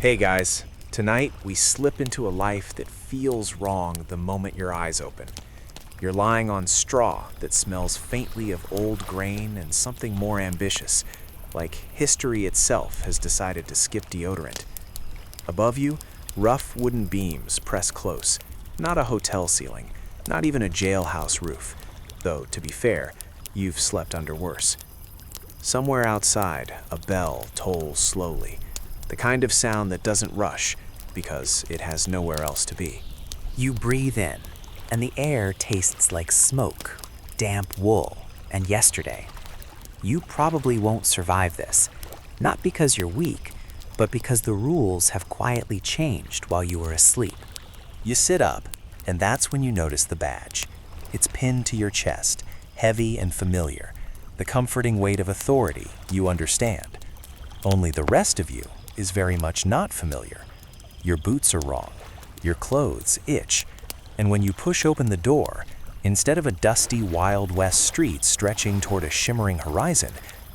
Hey guys, tonight we slip into a life that feels wrong the moment your eyes open. You're lying on straw that smells faintly of old grain and something more ambitious, like history itself has decided to skip deodorant. Above you, rough wooden beams press close, not a hotel ceiling, not even a jailhouse roof, though, to be fair, you've slept under worse. Somewhere outside, a bell tolls slowly, the kind of sound that doesn't rush because it has nowhere else to be. You breathe in, and the air tastes like smoke, damp wool, and yesterday. You probably won't survive this, not because you're weak, but because the rules have quietly changed while you were asleep. You sit up, and that's when you notice the badge. It's pinned to your chest, heavy and familiar, the comforting weight of authority you understand. Only the rest of you is very much not familiar. Your boots are wrong, your clothes itch, and when you push open the door, instead of a dusty Wild West street stretching toward a shimmering horizon,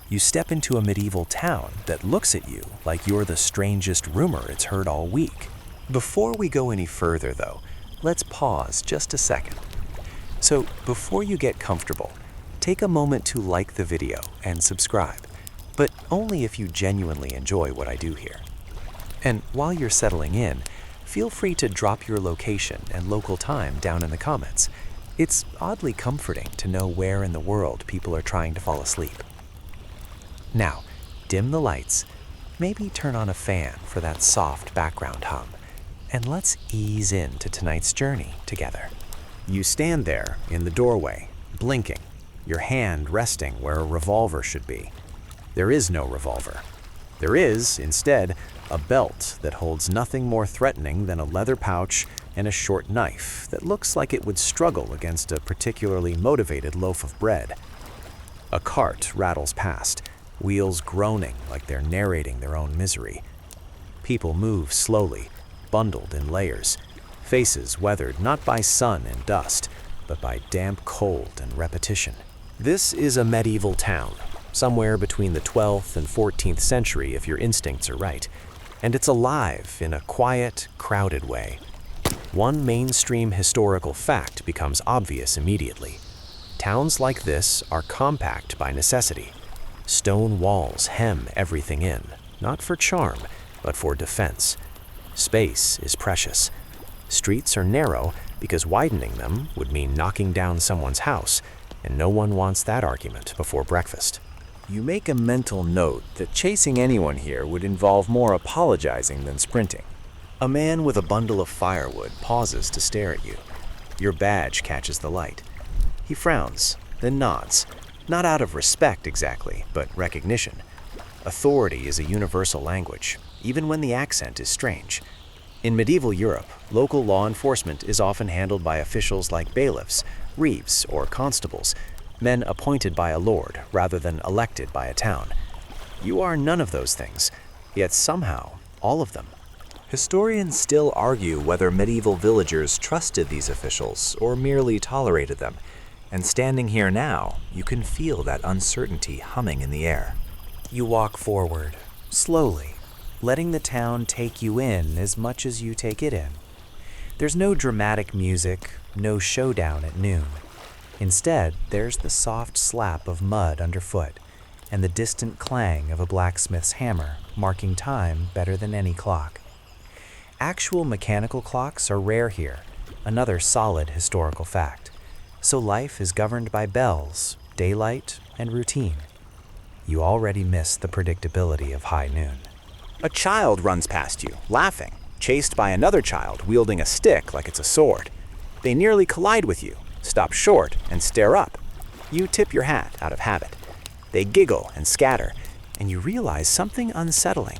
you step into a medieval town that looks at you like you're the strangest rumor it's heard all week. Before we go any further, though, let's pause just a second. So, before you get comfortable, take a moment to like the video and subscribe, but only if you genuinely enjoy what I do here. And while you're settling in, feel free to drop your location and local time down in the comments. It's oddly comforting to know where in the world people are trying to fall asleep. Now, dim the lights, maybe turn on a fan for that soft background hum, and let's ease into tonight's journey together. You stand there in the doorway, blinking, your hand resting where a revolver should be. There is no revolver. There is, instead, a belt that holds nothing more threatening than a leather pouch and a short knife that looks like it would struggle against a particularly motivated loaf of bread. A cart rattles past, wheels groaning like they're narrating their own misery. People move slowly, bundled in layers, faces weathered not by sun and dust, but by damp cold and repetition. This is a medieval town, somewhere between the 12th and 14th century if your instincts are right, and it's alive in a quiet, crowded way. One mainstream historical fact becomes obvious immediately. Towns like this are compact by necessity. Stone walls hem everything in, not for charm, but for defense. Space is precious. Streets are narrow because widening them would mean knocking down someone's house, and no one wants that argument before breakfast. You make a mental note that chasing anyone here would involve more apologizing than sprinting. A man with a bundle of firewood pauses to stare at you. Your badge catches the light. He frowns, then nods, not out of respect exactly, but recognition. Authority is a universal language, even when the accent is strange. In medieval Europe, local law enforcement is often handled by officials like bailiffs, reeves, or constables, men appointed by a lord rather than elected by a town. You are none of those things, yet somehow, all of them. Historians still argue whether medieval villagers trusted these officials or merely tolerated them, and standing here now, you can feel that uncertainty humming in the air. You walk forward, slowly, letting the town take you in as much as you take it in. There's no dramatic music, no showdown at noon. Instead, there's the soft slap of mud underfoot and the distant clang of a blacksmith's hammer, marking time better than any clock. Actual mechanical clocks are rare here, another solid historical fact. So life is governed by bells, daylight, and routine. You already miss the predictability of high noon. A child runs past you, laughing, chased by another child wielding a stick like it's a sword. They nearly collide with you, stop short, and stare up. You tip your hat out of habit. They giggle and scatter, and you realize something unsettling.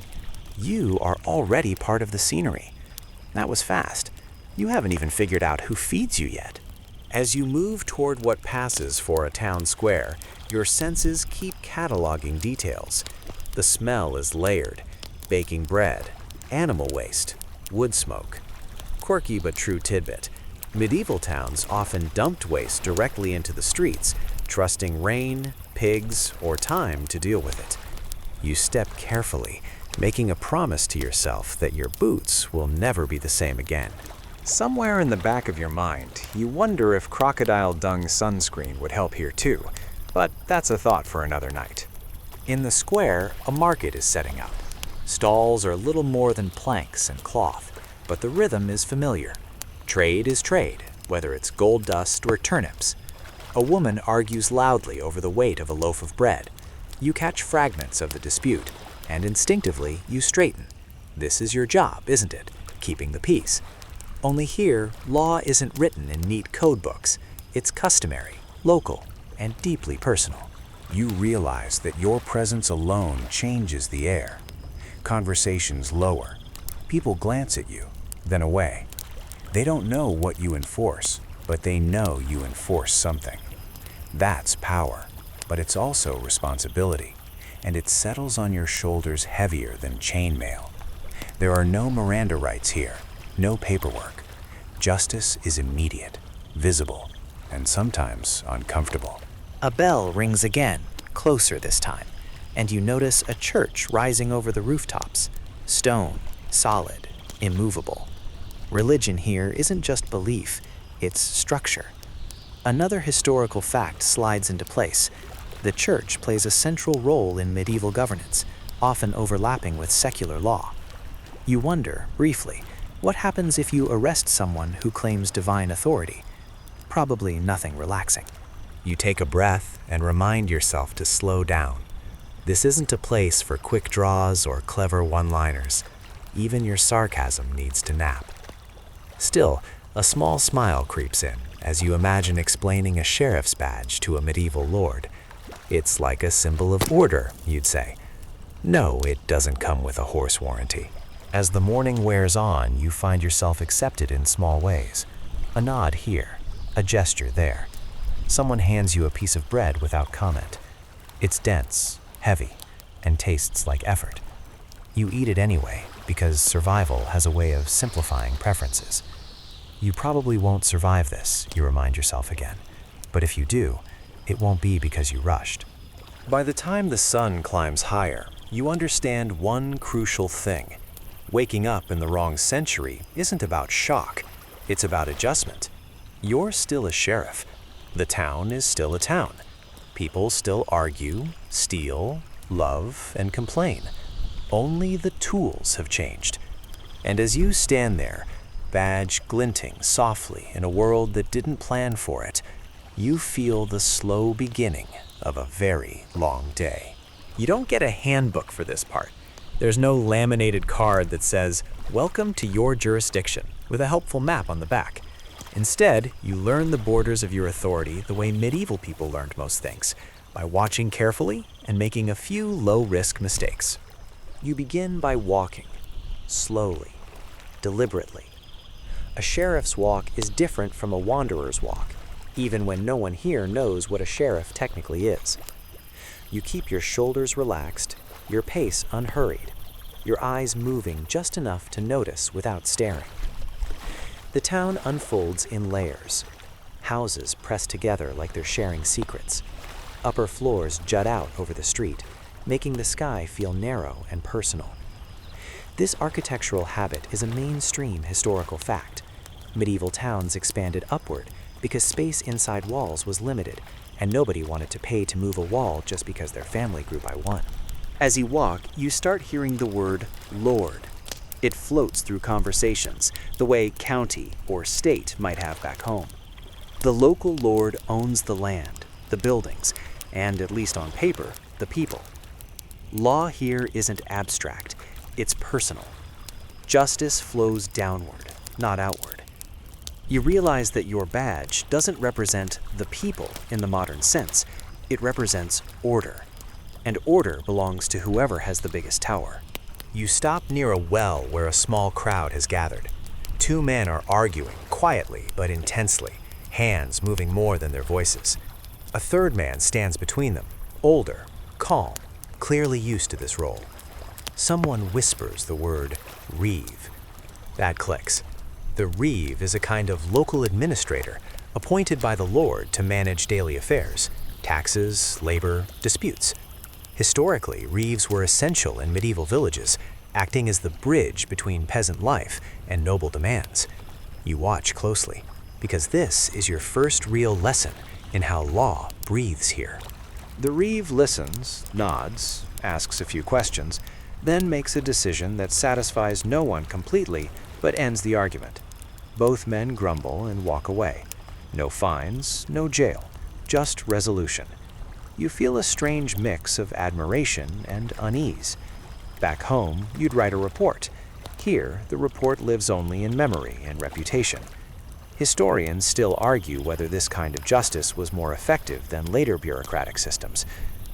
You are already part of the scenery. That was fast. You haven't even figured out who feeds you yet. As you move toward what passes for a town square, your senses keep cataloging details. The smell is layered: baking bread, animal waste, wood smoke. Quirky but true tidbit. Medieval towns often dumped waste directly into the streets, trusting rain, pigs, or time to deal with it. You step carefully, making a promise to yourself that your boots will never be the same again. Somewhere in the back of your mind, you wonder if crocodile dung sunscreen would help here too, but that's a thought for another night. In the square, a market is setting up. Stalls are little more than planks and cloth, but the rhythm is familiar. Trade is trade, whether it's gold dust or turnips. A woman argues loudly over the weight of a loaf of bread. You catch fragments of the dispute, and instinctively you straighten. This is your job, isn't it? Keeping the peace. Only here, law isn't written in neat code books. It's customary, local, and deeply personal. You realize that your presence alone changes the air. Conversations lower. People glance at you, then away. They don't know what you enforce, but they know you enforce something. That's power, but it's also responsibility, and it settles on your shoulders heavier than chainmail. There are no Miranda rights here, no paperwork. Justice is immediate, visible, and sometimes uncomfortable. A bell rings again, closer this time, and you notice a church rising over the rooftops. Stone, solid, immovable. Religion here isn't just belief, it's structure. Another historical fact slides into place. The church plays a central role in medieval governance, often overlapping with secular law. You wonder, briefly, what happens if you arrest someone who claims divine authority? Probably nothing relaxing. You take a breath and remind yourself to slow down. This isn't a place for quick draws or clever one-liners. Even your sarcasm needs to nap. Still, a small smile creeps in as you imagine explaining a sheriff's badge to a medieval lord. It's like a symbol of order, you'd say. No, it doesn't come with a horse warranty. As the morning wears on, you find yourself accepted in small ways. A nod here, a gesture there. Someone hands you a piece of bread without comment. It's dense, heavy, and tastes like effort. You eat it anyway, because survival has a way of simplifying preferences. You probably won't survive this, you remind yourself again. But if you do, it won't be because you rushed. By the time the sun climbs higher, you understand one crucial thing. Waking up in the wrong century isn't about shock, it's about adjustment. You're still a sheriff. The town is still a town. People still argue, steal, love, and complain. Only the tools have changed. And as you stand there, badge glinting softly in a world that didn't plan for it, you feel the slow beginning of a very long day. You don't get a handbook for this part. There's no laminated card that says, "Welcome to your jurisdiction," with a helpful map on the back. Instead, you learn the borders of your authority the way medieval people learned most things, by watching carefully and making a few low-risk mistakes. You begin by walking, slowly, deliberately. A sheriff's walk is different from a wanderer's walk, even when no one here knows what a sheriff technically is. You keep your shoulders relaxed, your pace unhurried, your eyes moving just enough to notice without staring. The town unfolds in layers. Houses press together like they're sharing secrets. Upper floors jut out over the street, making the sky feel narrow and personal. This architectural habit is a mainstream historical fact. Medieval towns expanded upward because space inside walls was limited, and nobody wanted to pay to move a wall just because their family grew by one. As you walk, you start hearing the word lord. It floats through conversations, the way county or state might have back home. The local lord owns the land, the buildings, and, at least on paper, the people. Law here isn't abstract, it's personal. Justice flows downward, not outward. You realize that your badge doesn't represent the people in the modern sense, it represents order. And order belongs to whoever has the biggest tower. You stop near a well where a small crowd has gathered. Two men are arguing, quietly but intensely, hands moving more than their voices. A third man stands between them, older, calm, clearly used to this role. Someone whispers the word reeve. That clicks. The reeve is a kind of local administrator appointed by the lord to manage daily affairs, taxes, labor, disputes. Historically, reeves were essential in medieval villages, acting as the bridge between peasant life and noble demands. You watch closely, because this is your first real lesson in how law breathes here. The reeve listens, nods, asks a few questions, then makes a decision that satisfies no one completely but ends the argument. Both men grumble and walk away. No fines, no jail, just resolution. You feel a strange mix of admiration and unease. Back home, you'd write a report. Here, the report lives only in memory and reputation. Historians still argue whether this kind of justice was more effective than later bureaucratic systems,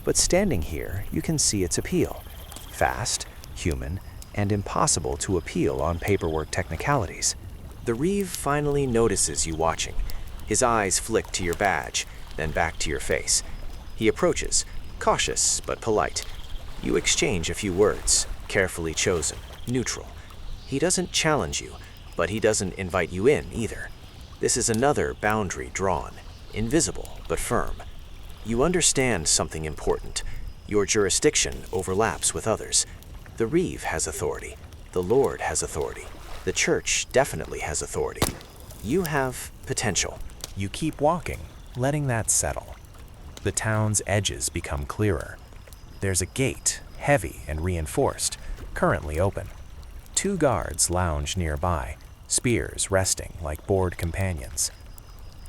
but standing here, you can see its appeal. Fast, human, and impossible to appeal on paperwork technicalities. The reeve finally notices you watching. His eyes flick to your badge, then back to your face. He approaches, cautious but polite. You exchange a few words, carefully chosen, neutral. He doesn't challenge you, but he doesn't invite you in either. This is another boundary drawn, invisible but firm. You understand something important. Your jurisdiction overlaps with others. The reeve has authority. The Lord has authority. The church definitely has authority. You have potential. You keep walking, letting that settle. The town's edges become clearer. There's a gate, heavy and reinforced, currently open. 2 guards lounge nearby, spears resting like bored companions.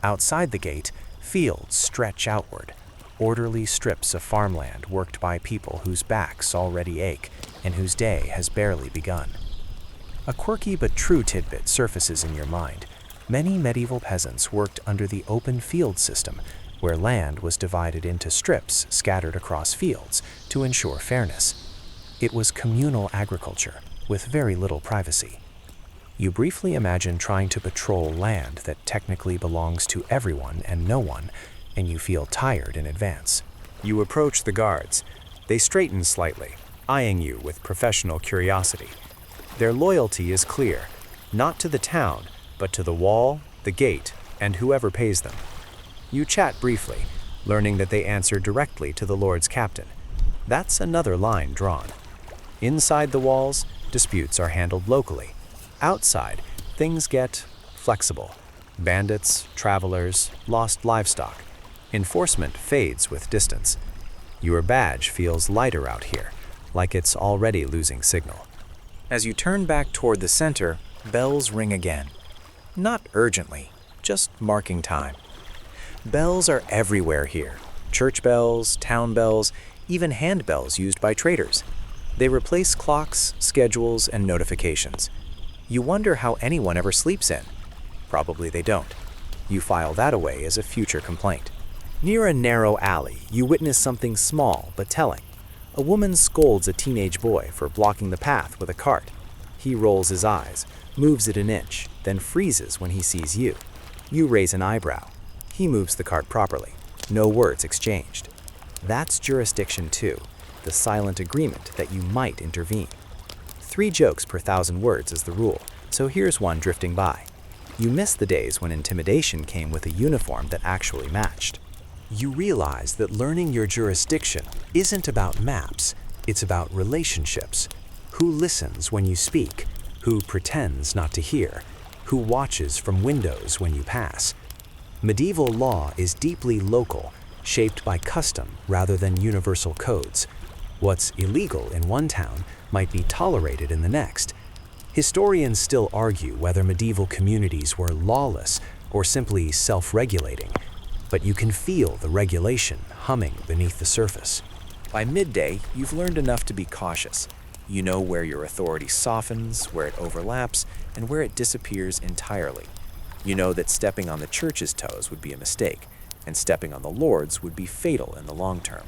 Outside the gate, fields stretch outward, orderly strips of farmland worked by people whose backs already ache and whose day has barely begun. A quirky but true tidbit surfaces in your mind. Many medieval peasants worked under the open field system, where land was divided into strips scattered across fields to ensure fairness. It was communal agriculture, with very little privacy. You briefly imagine trying to patrol land that technically belongs to everyone and no one, and you feel tired in advance. You approach the guards. They straighten slightly, eyeing you with professional curiosity. Their loyalty is clear, not to the town, but to the wall, the gate, and whoever pays them. You chat briefly, learning that they answer directly to the Lord's captain. That's another line drawn. Inside the walls, disputes are handled locally. Outside, things get flexible. Bandits, travelers, lost livestock. Enforcement fades with distance. Your badge feels lighter out here, like it's already losing signal. As you turn back toward the center, bells ring again. Not urgently, just marking time. Bells are everywhere here. Church bells, town bells, even handbells used by traders. They replace clocks, schedules, and notifications. You wonder how anyone ever sleeps in. Probably they don't. You file that away as a future complaint. Near a narrow alley, you witness something small but telling. A woman scolds a teenage boy for blocking the path with a cart. He rolls his eyes, moves it an inch, then freezes when he sees you. You raise an eyebrow. He moves the cart properly. No words exchanged. That's jurisdiction too, the silent agreement that you might intervene. 3 jokes per 1,000 words is the rule, so here's one drifting by. You miss the days when intimidation came with a uniform that actually matched. You realize that learning your jurisdiction isn't about maps, it's about relationships. Who listens when you speak? Who pretends not to hear? Who watches from windows when you pass? Medieval law is deeply local, shaped by custom rather than universal codes. What's illegal in one town might be tolerated in the next. Historians still argue whether medieval communities were lawless or simply self-regulating, but you can feel the regulation humming beneath the surface. By midday, you've learned enough to be cautious. You know where your authority softens, where it overlaps, and where it disappears entirely. You know that stepping on the church's toes would be a mistake, and stepping on the Lord's would be fatal in the long term.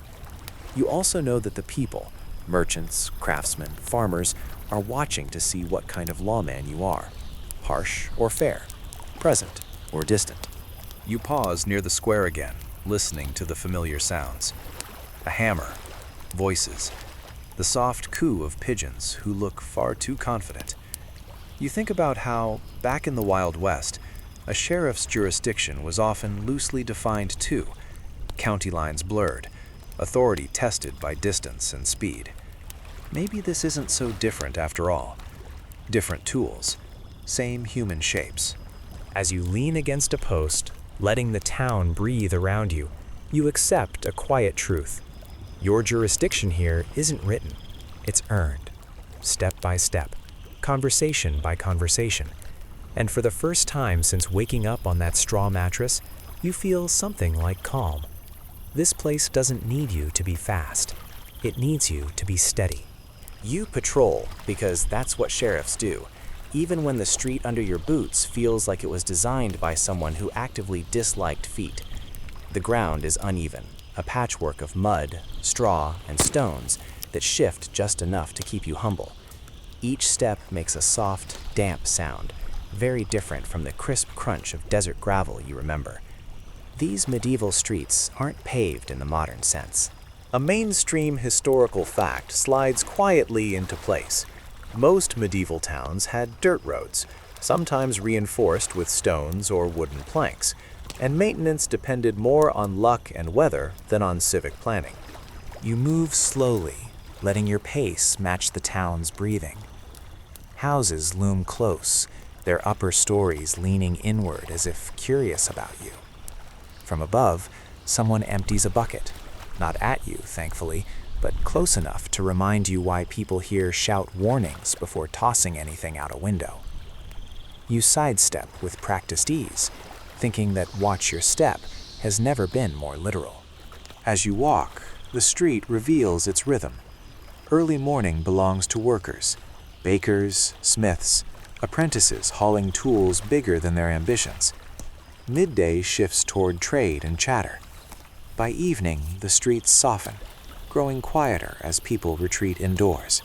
You also know that the people, merchants, craftsmen, farmers, are watching to see what kind of lawman you are, harsh or fair, present or distant. You pause near the square again, listening to the familiar sounds. A hammer, voices, the soft coo of pigeons who look far too confident. You think about how, back in the Wild West, a sheriff's jurisdiction was often loosely defined too, county lines blurred, authority tested by distance and speed. Maybe this isn't so different after all. Different tools, same human shapes. As you lean against a post, letting the town breathe around you, you accept a quiet truth. Your jurisdiction here isn't written, it's earned, step by step, conversation by conversation. And for the first time since waking up on that straw mattress, you feel something like calm. This place doesn't need you to be fast. It needs you to be steady. You patrol because that's what sheriffs do, even when the street under your boots feels like it was designed by someone who actively disliked feet. The ground is uneven, a patchwork of mud, straw, and stones that shift just enough to keep you humble. Each step makes a soft, damp sound, very different from the crisp crunch of desert gravel you remember. These medieval streets aren't paved in the modern sense. A mainstream historical fact slides quietly into place. Most medieval towns had dirt roads, sometimes reinforced with stones or wooden planks, and maintenance depended more on luck and weather than on civic planning. You move slowly, letting your pace match the town's breathing. Houses loom close, their upper stories leaning inward as if curious about you. From above, someone empties a bucket, not at you, thankfully, but close enough to remind you why people here shout warnings before tossing anything out a window. You sidestep with practiced ease, thinking that watch your step has never been more literal. As you walk, the street reveals its rhythm. Early morning belongs to workers, bakers, smiths, apprentices hauling tools bigger than their ambitions. Midday shifts toward trade and chatter. By evening, the streets soften, growing quieter as people retreat indoors.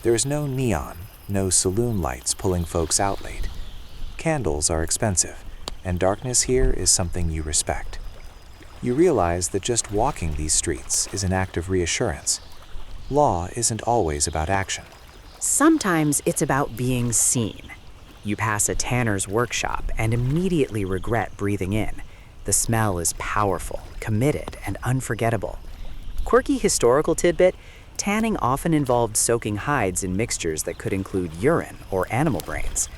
There is no neon, no saloon lights pulling folks out late. Candles are expensive, and darkness here is something you respect. You realize that just walking these streets is an act of reassurance. Law isn't always about action. Sometimes it's about being seen. You pass a tanner's workshop and immediately regret breathing in. The smell is powerful, committed, and unforgettable. Quirky historical tidbit, tanning often involved soaking hides in mixtures that could include urine or animal brains.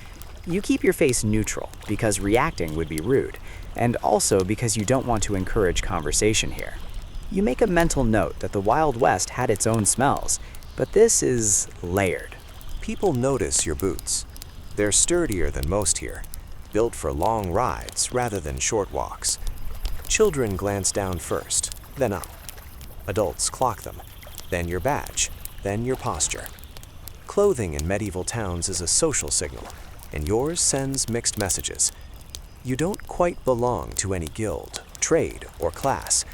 You keep your face neutral because reacting would be rude, and also because you don't want to encourage conversation here. You make a mental note that the Wild West had its own smells, but this is layered. People notice your boots. They're sturdier than most here, built for long rides rather than short walks. Children glance down first, then up. Adults clock them, then your badge, then your posture. Clothing in medieval towns is a social signal, and yours sends mixed messages. You don't quite belong to any guild, trade, or class.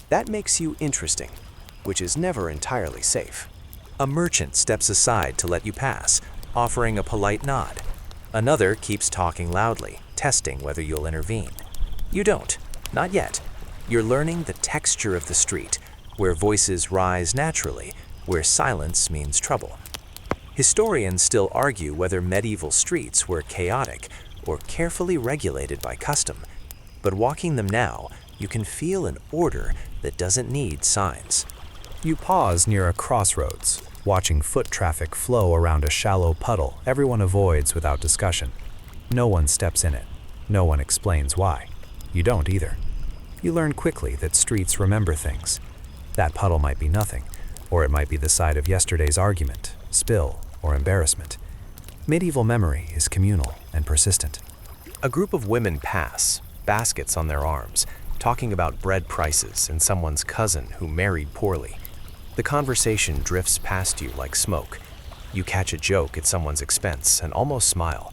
That makes you interesting, which is never entirely safe. A merchant steps aside to let you pass, offering a polite nod. Another keeps talking loudly, testing whether you'll intervene. You don't, not yet. You're learning the texture of the street, where voices rise naturally, where silence means trouble. Historians still argue whether medieval streets were chaotic or carefully regulated by custom, but walking them now, you can feel an order that doesn't need signs. You pause near a crossroads, watching foot traffic flow around a shallow puddle everyone avoids without discussion. No one steps in it. No one explains why. You don't either. You learn quickly that streets remember things. That puddle might be nothing, or it might be the site of yesterday's argument, spill, or embarrassment. Medieval memory is communal and persistent. A group of women pass, baskets on their arms, talking about bread prices and someone's cousin who married poorly. The conversation drifts past you like smoke. You catch a joke at someone's expense and almost smile.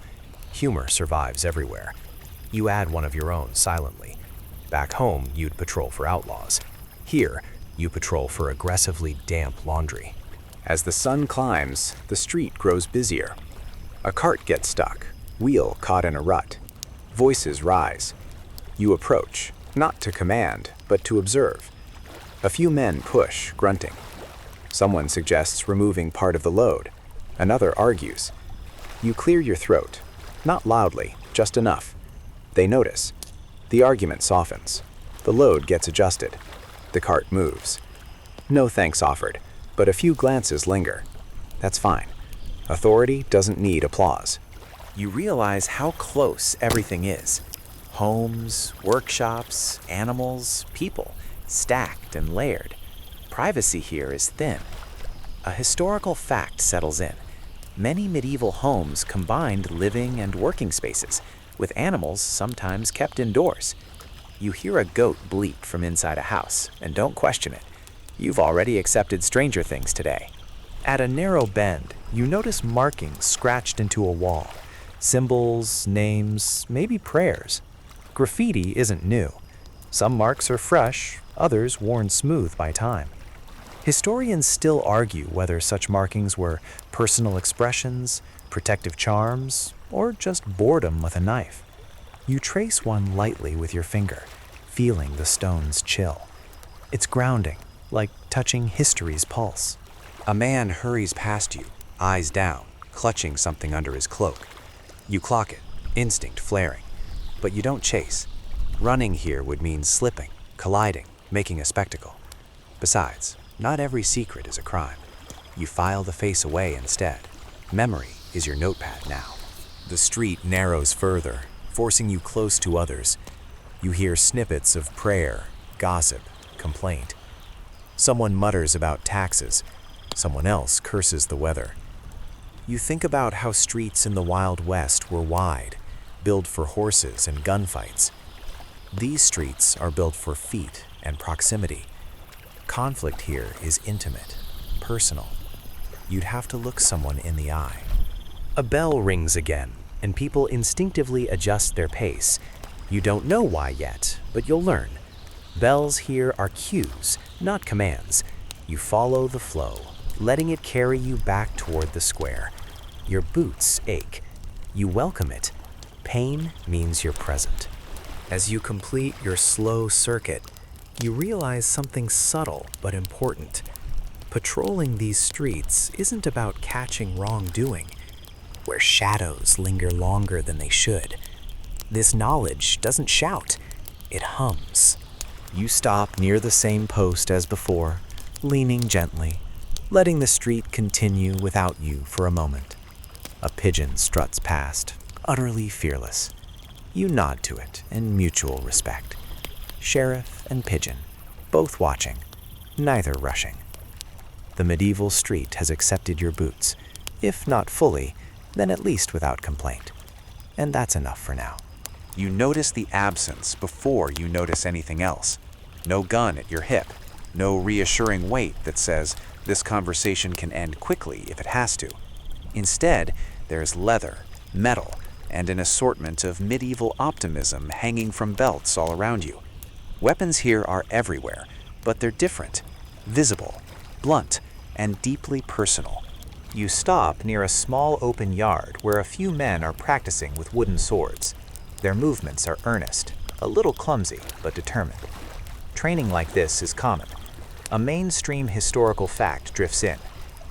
Humor survives everywhere. You add one of your own silently. Back home, you'd patrol for outlaws. Here, you patrol for aggressively damp laundry. As the sun climbs, the street grows busier. A cart gets stuck, wheel caught in a rut. Voices rise. You approach, not to command, but to observe. A few men push, grunting. Someone suggests removing part of the load. Another argues. You clear your throat, not loudly, just enough. They notice. The argument softens. The load gets adjusted. The cart moves. No thanks offered, but a few glances linger. That's fine. Authority doesn't need applause. You realize how close everything is. Homes, workshops, animals, people, stacked and layered. Privacy here is thin. A historical fact settles in. Many medieval homes combined living and working spaces, with animals sometimes kept indoors. You hear a goat bleat from inside a house, and don't question it. You've already accepted stranger things today. At a narrow bend, you notice markings scratched into a wall. Symbols, names, maybe prayers. Graffiti isn't new. Some marks are fresh, others worn smooth by time. Historians still argue whether such markings were personal expressions, protective charms, or just boredom with a knife. You trace one lightly with your finger, feeling the stone's chill. It's grounding, like touching history's pulse. A man hurries past you, eyes down, clutching something under his cloak. You clock it, instinct flaring. But you don't chase. Running here would mean slipping, colliding, making a spectacle. Besides, not every secret is a crime. You file the face away instead. Memory is your notepad now. The street narrows further, forcing you close to others. You hear snippets of prayer, gossip, complaint. Someone mutters about taxes. Someone else curses the weather. You think about how streets in the Wild West were wide, built for horses and gunfights. These streets are built for feet and proximity. Conflict here is intimate, personal. You'd have to look someone in the eye. A bell rings again, and people instinctively adjust their pace. You don't know why yet, but you'll learn. Bells here are cues, not commands. You follow the flow, letting it carry you back toward the square. Your boots ache. You welcome it. Pain means you're present. As you complete your slow circuit, you realize something subtle but important. Patrolling these streets isn't about catching wrongdoing, where shadows linger longer than they should. This knowledge doesn't shout, it hums. You stop near the same post as before, leaning gently, letting the street continue without you for a moment. A pigeon struts past, utterly fearless. You nod to it in mutual respect. Sheriff and pigeon, both watching, neither rushing. The medieval street has accepted your boots, if not fully, then at least without complaint. And that's enough for now. You notice the absence before you notice anything else. No gun at your hip, no reassuring weight that says this conversation can end quickly if it has to. Instead, there's leather, metal, and an assortment of medieval optimism hanging from belts all around you. Weapons here are everywhere, but they're different, visible, blunt, and deeply personal. You stop near a small open yard where a few men are practicing with wooden swords. Their movements are earnest, a little clumsy, but determined. Training like this is common. A mainstream historical fact drifts in.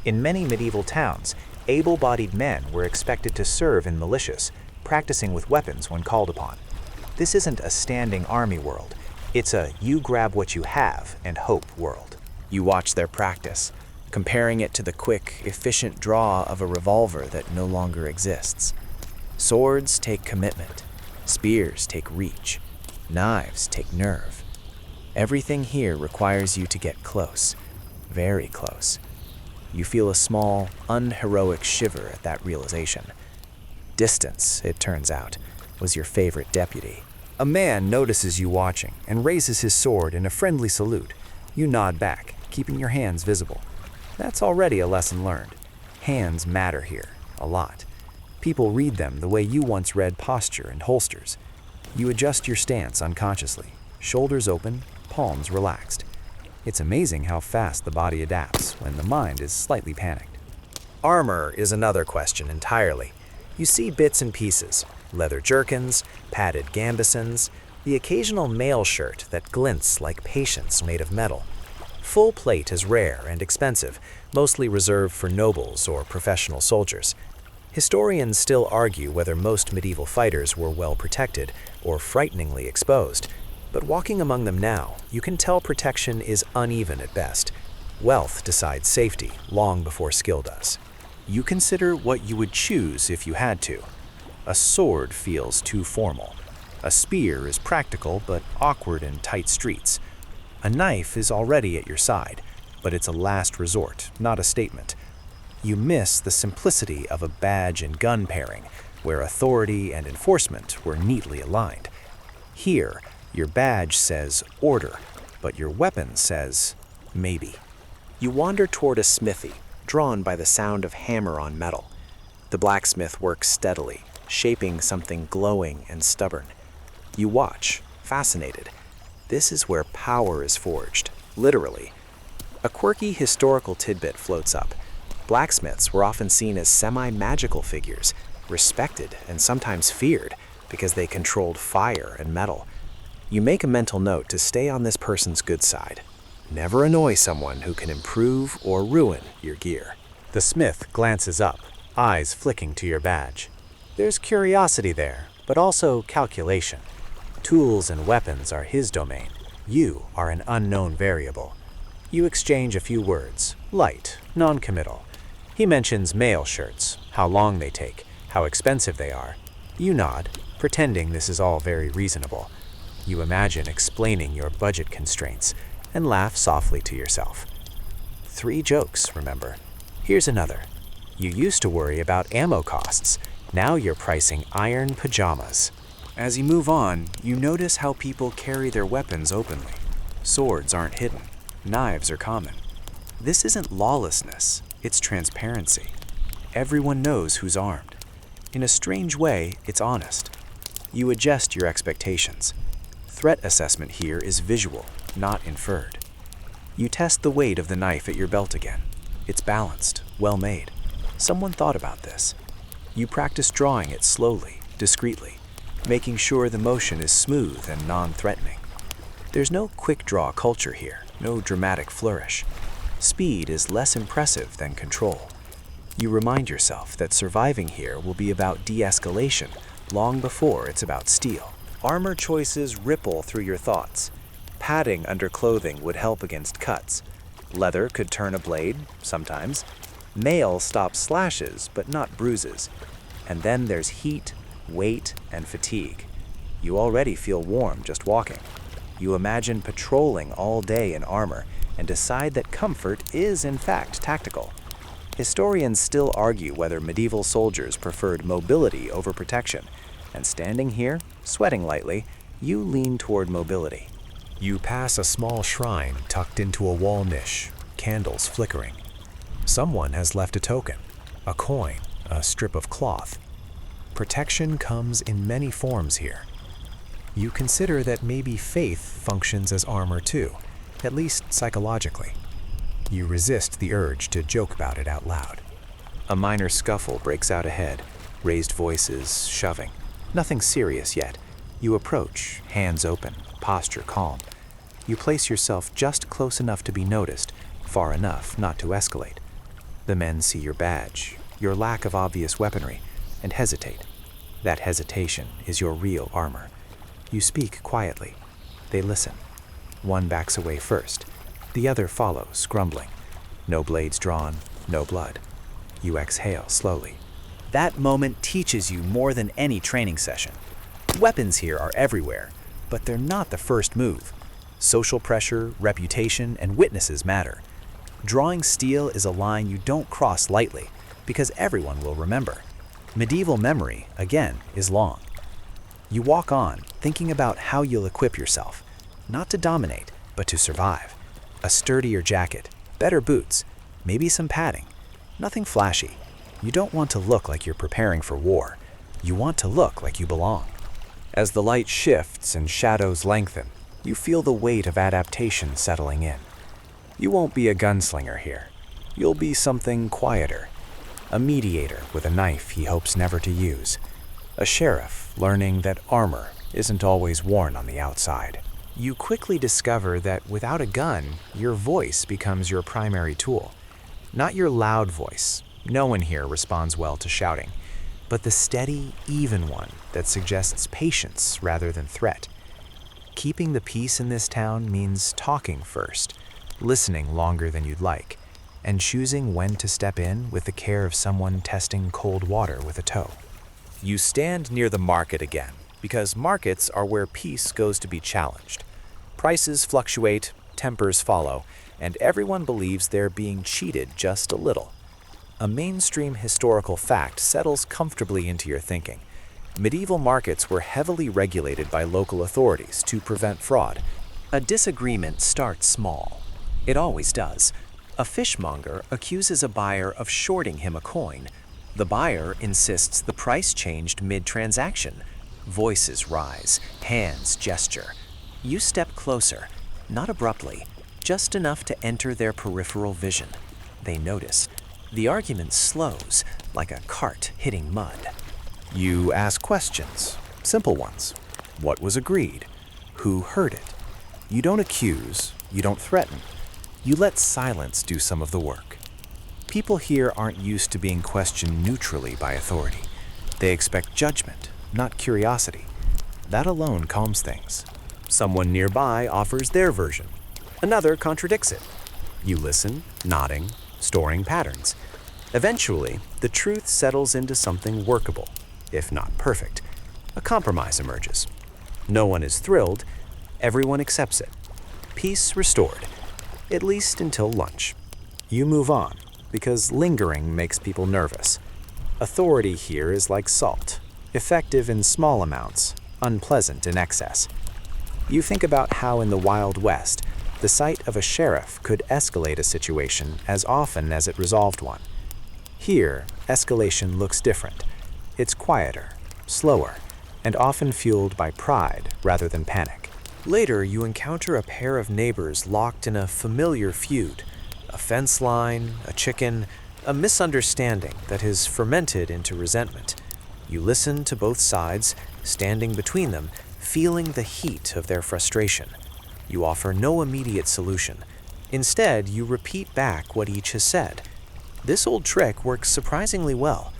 In many medieval towns, able-bodied men were expected to serve in militias, practicing with weapons when called upon. This isn't a standing army world. It's a you grab what you have and hope world. You watch their practice, comparing it to the quick, efficient draw of a revolver that no longer exists. Swords take commitment. Spears take reach. Knives take nerve. Everything here requires you to get close, very close. You feel a small, unheroic shiver at that realization. Distance, it turns out, was your favorite deputy. A man notices you watching and raises his sword in a friendly salute. You nod back, keeping your hands visible. That's already a lesson learned. Hands matter here, a lot. People read them the way you once read posture and holsters. You adjust your stance unconsciously, shoulders open, palms relaxed. It's amazing how fast the body adapts when the mind is slightly panicked. Armor is another question entirely. You see bits and pieces, leather jerkins, padded gambesons, the occasional mail shirt that glints like patience made of metal. Full plate is rare and expensive, mostly reserved for nobles or professional soldiers. Historians still argue whether most medieval fighters were well protected or frighteningly exposed, but walking among them now, you can tell protection is uneven at best. Wealth decides safety long before skill does. You consider what you would choose if you had to. A sword feels too formal. A spear is practical but awkward in tight streets. A knife is already at your side, but it's a last resort, not a statement. You miss the simplicity of a badge and gun pairing, where authority and enforcement were neatly aligned. Here, your badge says order, but your weapon says maybe. You wander toward a smithy, drawn by the sound of hammer on metal. The blacksmith works steadily, shaping something glowing and stubborn. You watch, fascinated. This is where power is forged, literally. A quirky historical tidbit floats up. Blacksmiths were often seen as semi-magical figures, respected and sometimes feared because they controlled fire and metal. You make a mental note to stay on this person's good side. Never annoy someone who can improve or ruin your gear. The smith glances up, eyes flicking to your badge. There's curiosity there, but also calculation. Tools and weapons are his domain. You are an unknown variable. You exchange a few words, light, non-committal. He mentions mail shirts, how long they take, how expensive they are. You nod, pretending this is all very reasonable. You imagine explaining your budget constraints and laugh softly to yourself. 3 jokes, remember. Here's another. You used to worry about ammo costs. Now you're pricing iron pajamas. As you move on, you notice how people carry their weapons openly. Swords aren't hidden. Knives are common. This isn't lawlessness, it's transparency. Everyone knows who's armed. In a strange way, it's honest. You adjust your expectations. Threat assessment here is visual, not inferred. You test the weight of the knife at your belt again. It's balanced, well made. Someone thought about this. You practice drawing it slowly, discreetly, making sure the motion is smooth and non-threatening. There's no quick draw culture here, no dramatic flourish. Speed is less impressive than control. You remind yourself that surviving here will be about de-escalation long before it's about steel. Armor choices ripple through your thoughts. Padding under clothing would help against cuts. Leather could turn a blade, sometimes. Mail stops slashes, but not bruises. And then there's heat, weight, and fatigue. You already feel warm just walking. You imagine patrolling all day in armor and decide that comfort is in fact tactical. Historians still argue whether medieval soldiers preferred mobility over protection, and standing here, sweating lightly, you lean toward mobility. You pass a small shrine tucked into a wall niche, candles flickering. Someone has left a token, a coin, a strip of cloth. Protection comes in many forms here. You consider that maybe faith functions as armor too, at least psychologically. You resist the urge to joke about it out loud. A minor scuffle breaks out ahead, raised voices, shoving. Nothing serious yet. You approach, hands open, posture calm. You place yourself just close enough to be noticed, far enough not to escalate. The men see your badge, your lack of obvious weaponry, and hesitate. That hesitation is your real armor. You speak quietly. They listen. One backs away first. The other follows, grumbling. No blades drawn, no blood. You exhale slowly. That moment teaches you more than any training session. Weapons here are everywhere, but they're not the first move. Social pressure, reputation, and witnesses matter. Drawing steel is a line you don't cross lightly, because everyone will remember. Medieval memory, again, is long. You walk on, thinking about how you'll equip yourself, not to dominate, but to survive. A sturdier jacket, better boots, maybe some padding. Nothing flashy. You don't want to look like you're preparing for war. You want to look like you belong. As the light shifts and shadows lengthen, you feel the weight of adaptation settling in. You won't be a gunslinger here. You'll be something quieter. A mediator with a knife he hopes never to use. A sheriff learning that armor isn't always worn on the outside. You quickly discover that without a gun, your voice becomes your primary tool. Not your loud voice. No one here responds well to shouting, but the steady, even one that suggests patience rather than threat. Keeping the peace in this town means talking first, listening longer than you'd like, and choosing when to step in with the care of someone testing cold water with a toe. You stand near the market again, because markets are where peace goes to be challenged. Prices fluctuate, tempers follow, and everyone believes they're being cheated just a little. A mainstream historical fact settles comfortably into your thinking. Medieval markets were heavily regulated by local authorities to prevent fraud. A disagreement starts small. It always does. A fishmonger accuses a buyer of shorting him a coin. The buyer insists the price changed mid-transaction. Voices rise, hands gesture. You step closer, not abruptly, just enough to enter their peripheral vision. They notice. The argument slows, like a cart hitting mud. You ask questions, simple ones. What was agreed? Who heard it? You don't accuse, you don't threaten. You let silence do some of the work. People here aren't used to being questioned neutrally by authority. They expect judgment, not curiosity. That alone calms things. Someone nearby offers their version. Another contradicts it. You listen, nodding, storing patterns. Eventually, the truth settles into something workable, if not perfect. A compromise emerges. No one is thrilled. Everyone accepts it. Peace restored, at least until lunch. You move on, because lingering makes people nervous. Authority here is like salt, effective in small amounts, unpleasant in excess. You think about how in the Wild West, the sight of a sheriff could escalate a situation as often as it resolved one. Here, escalation looks different. It's quieter, slower, and often fueled by pride rather than panic. Later, you encounter a pair of neighbors locked in a familiar feud. A fence line, a chicken, a misunderstanding that has fermented into resentment. You listen to both sides, standing between them, feeling the heat of their frustration. You offer no immediate solution. Instead, you repeat back what each has said. This old trick works surprisingly well.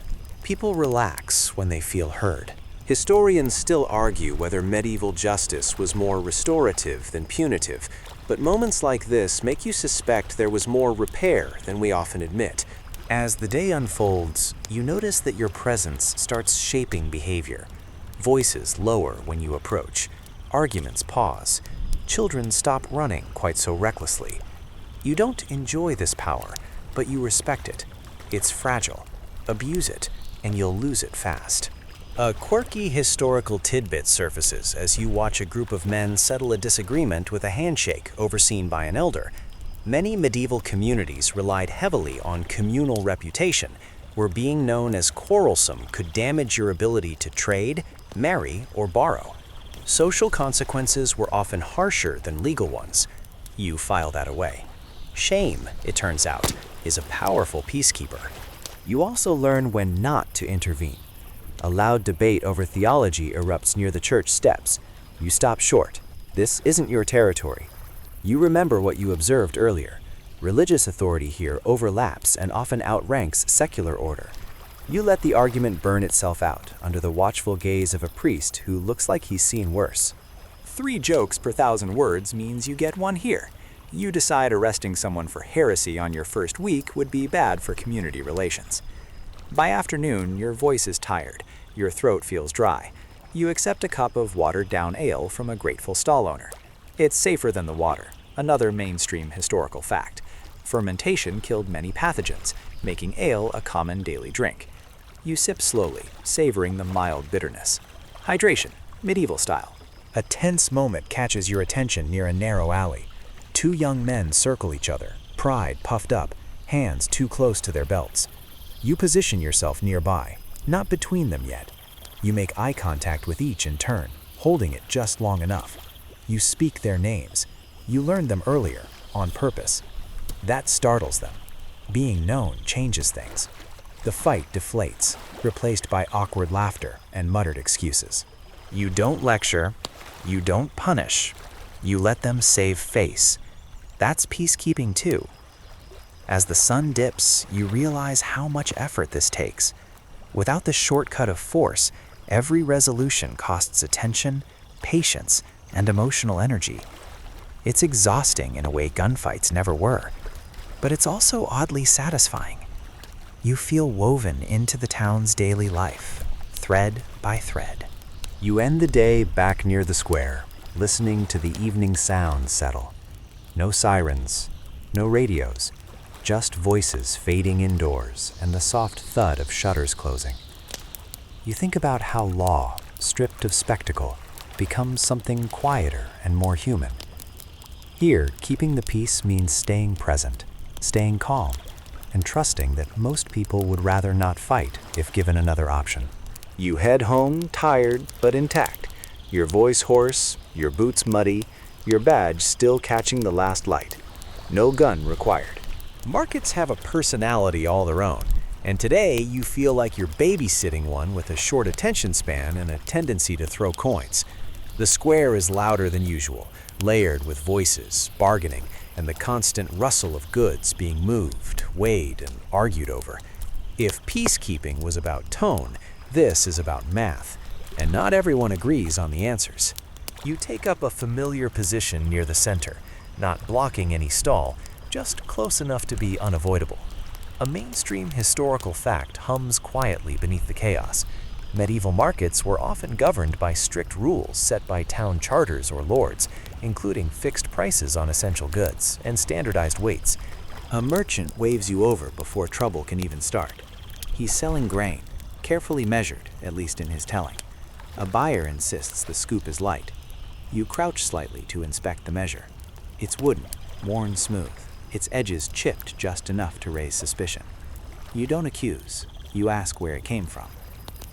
People relax when they feel heard. Historians still argue whether medieval justice was more restorative than punitive, but moments like this make you suspect there was more repair than we often admit. As the day unfolds, you notice that your presence starts shaping behavior. Voices lower when you approach. Arguments pause. Children stop running quite so recklessly. You don't enjoy this power, but you respect it. It's fragile. Abuse it, and you'll lose it fast. A quirky historical tidbit surfaces as you watch a group of men settle a disagreement with a handshake overseen by an elder. Many medieval communities relied heavily on communal reputation, where being known as quarrelsome could damage your ability to trade, marry, or borrow. Social consequences were often harsher than legal ones. You file that away. Shame, it turns out, is a powerful peacekeeper. You also learn when not to intervene. A loud debate over theology erupts near the church steps. You stop short. This isn't your territory. You remember what you observed earlier. Religious authority here overlaps and often outranks secular order. You let the argument burn itself out under the watchful gaze of a priest who looks like he's seen worse. 3 jokes per 1,000 words means you get 1 here. You decide arresting someone for heresy on your first week would be bad for community relations. By afternoon, your voice is tired, your throat feels dry. You accept a cup of watered-down ale from a grateful stall owner. It's safer than the water, another mainstream historical fact. Fermentation killed many pathogens, making ale a common daily drink. You sip slowly, savoring the mild bitterness. Hydration, medieval style. A tense moment catches your attention near a narrow alley. 2 young men circle each other, pride puffed up, hands too close to their belts. You position yourself nearby, not between them yet. You make eye contact with each in turn, holding it just long enough. You speak their names. You learned them earlier, on purpose. That startles them. Being known changes things. The fight deflates, replaced by awkward laughter and muttered excuses. You don't lecture. You don't punish. You let them save face. That's peacekeeping too. As the sun dips, you realize how much effort this takes. Without the shortcut of force, every resolution costs attention, patience, and emotional energy. It's exhausting in a way gunfights never were, but it's also oddly satisfying. You feel woven into the town's daily life, thread by thread. You end the day back near the square, listening to the evening sounds settle. No sirens, no radios, just voices fading indoors and the soft thud of shutters closing. You think about how law, stripped of spectacle, becomes something quieter and more human. Here, keeping the peace means staying present, staying calm, and trusting that most people would rather not fight if given another option. You head home tired but intact, your voice hoarse, your boots muddy, your badge still catching the last light. No gun required. Markets have a personality all their own, and today you feel like you're babysitting one with a short attention span and a tendency to throw coins. The square is louder than usual, layered with voices, bargaining, and the constant rustle of goods being moved, weighed, and argued over. If peacekeeping was about tone, this is about math, and not everyone agrees on the answers. You take up a familiar position near the center, not blocking any stall, just close enough to be unavoidable. A mainstream historical fact hums quietly beneath the chaos. Medieval markets were often governed by strict rules set by town charters or lords, including fixed prices on essential goods and standardized weights. A merchant waves you over before trouble can even start. He's selling grain, carefully measured, at least in his telling. A buyer insists the scoop is light. You crouch slightly to inspect the measure. It's wooden, worn smooth, its edges chipped just enough to raise suspicion. You don't accuse, you ask where it came from.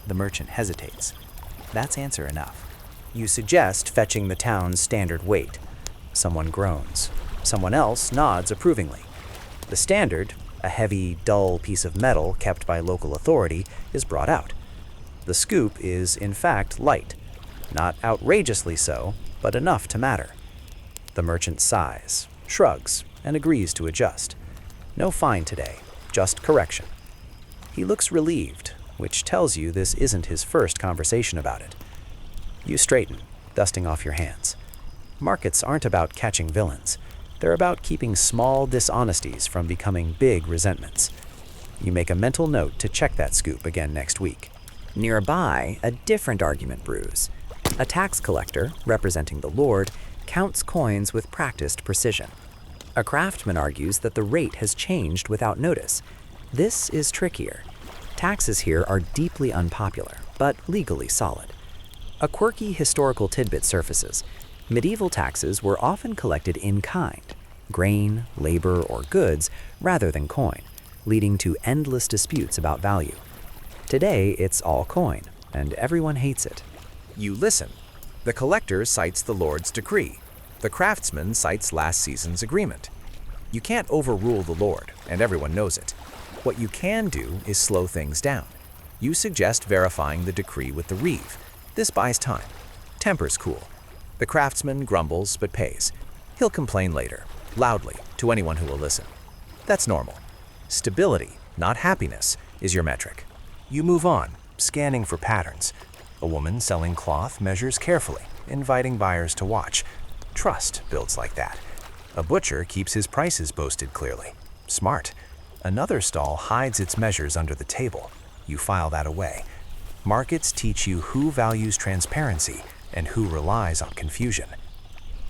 The merchant hesitates. That's answer enough. You suggest fetching the town's standard weight. Someone groans. Someone else nods approvingly. The standard, a heavy, dull piece of metal kept by local authority, is brought out. The scoop is, in fact, light. Not outrageously so, but enough to matter. The merchant sighs, shrugs, and agrees to adjust. No fine today, just correction. He looks relieved, which tells you this isn't his first conversation about it. You straighten, dusting off your hands. Markets aren't about catching villains. They're about keeping small dishonesties from becoming big resentments. You make a mental note to check that scoop again next week. Nearby, a different argument brews. A tax collector, representing the Lord, counts coins with practiced precision. A craftsman argues that the rate has changed without notice. This is trickier. Taxes here are deeply unpopular, but legally solid. A quirky historical tidbit surfaces. Medieval taxes were often collected in kind, grain, labor, or goods, rather than coin, leading to endless disputes about value. Today, it's all coin, and everyone hates it. You listen. The collector cites the Lord's decree. The craftsman cites last season's agreement. You can't overrule the Lord, and everyone knows it. What you can do is slow things down. You suggest verifying the decree with the reeve. This buys time. Temper's cool. The craftsman grumbles but pays. He'll complain later, loudly, to anyone who will listen. That's normal. Stability, not happiness, is your metric. You move on, scanning for patterns. A woman selling cloth measures carefully, inviting buyers to watch. Trust builds like that. A butcher keeps his prices posted clearly. Smart. Another stall hides its measures under the table. You file that away. Markets teach you who values transparency and who relies on confusion.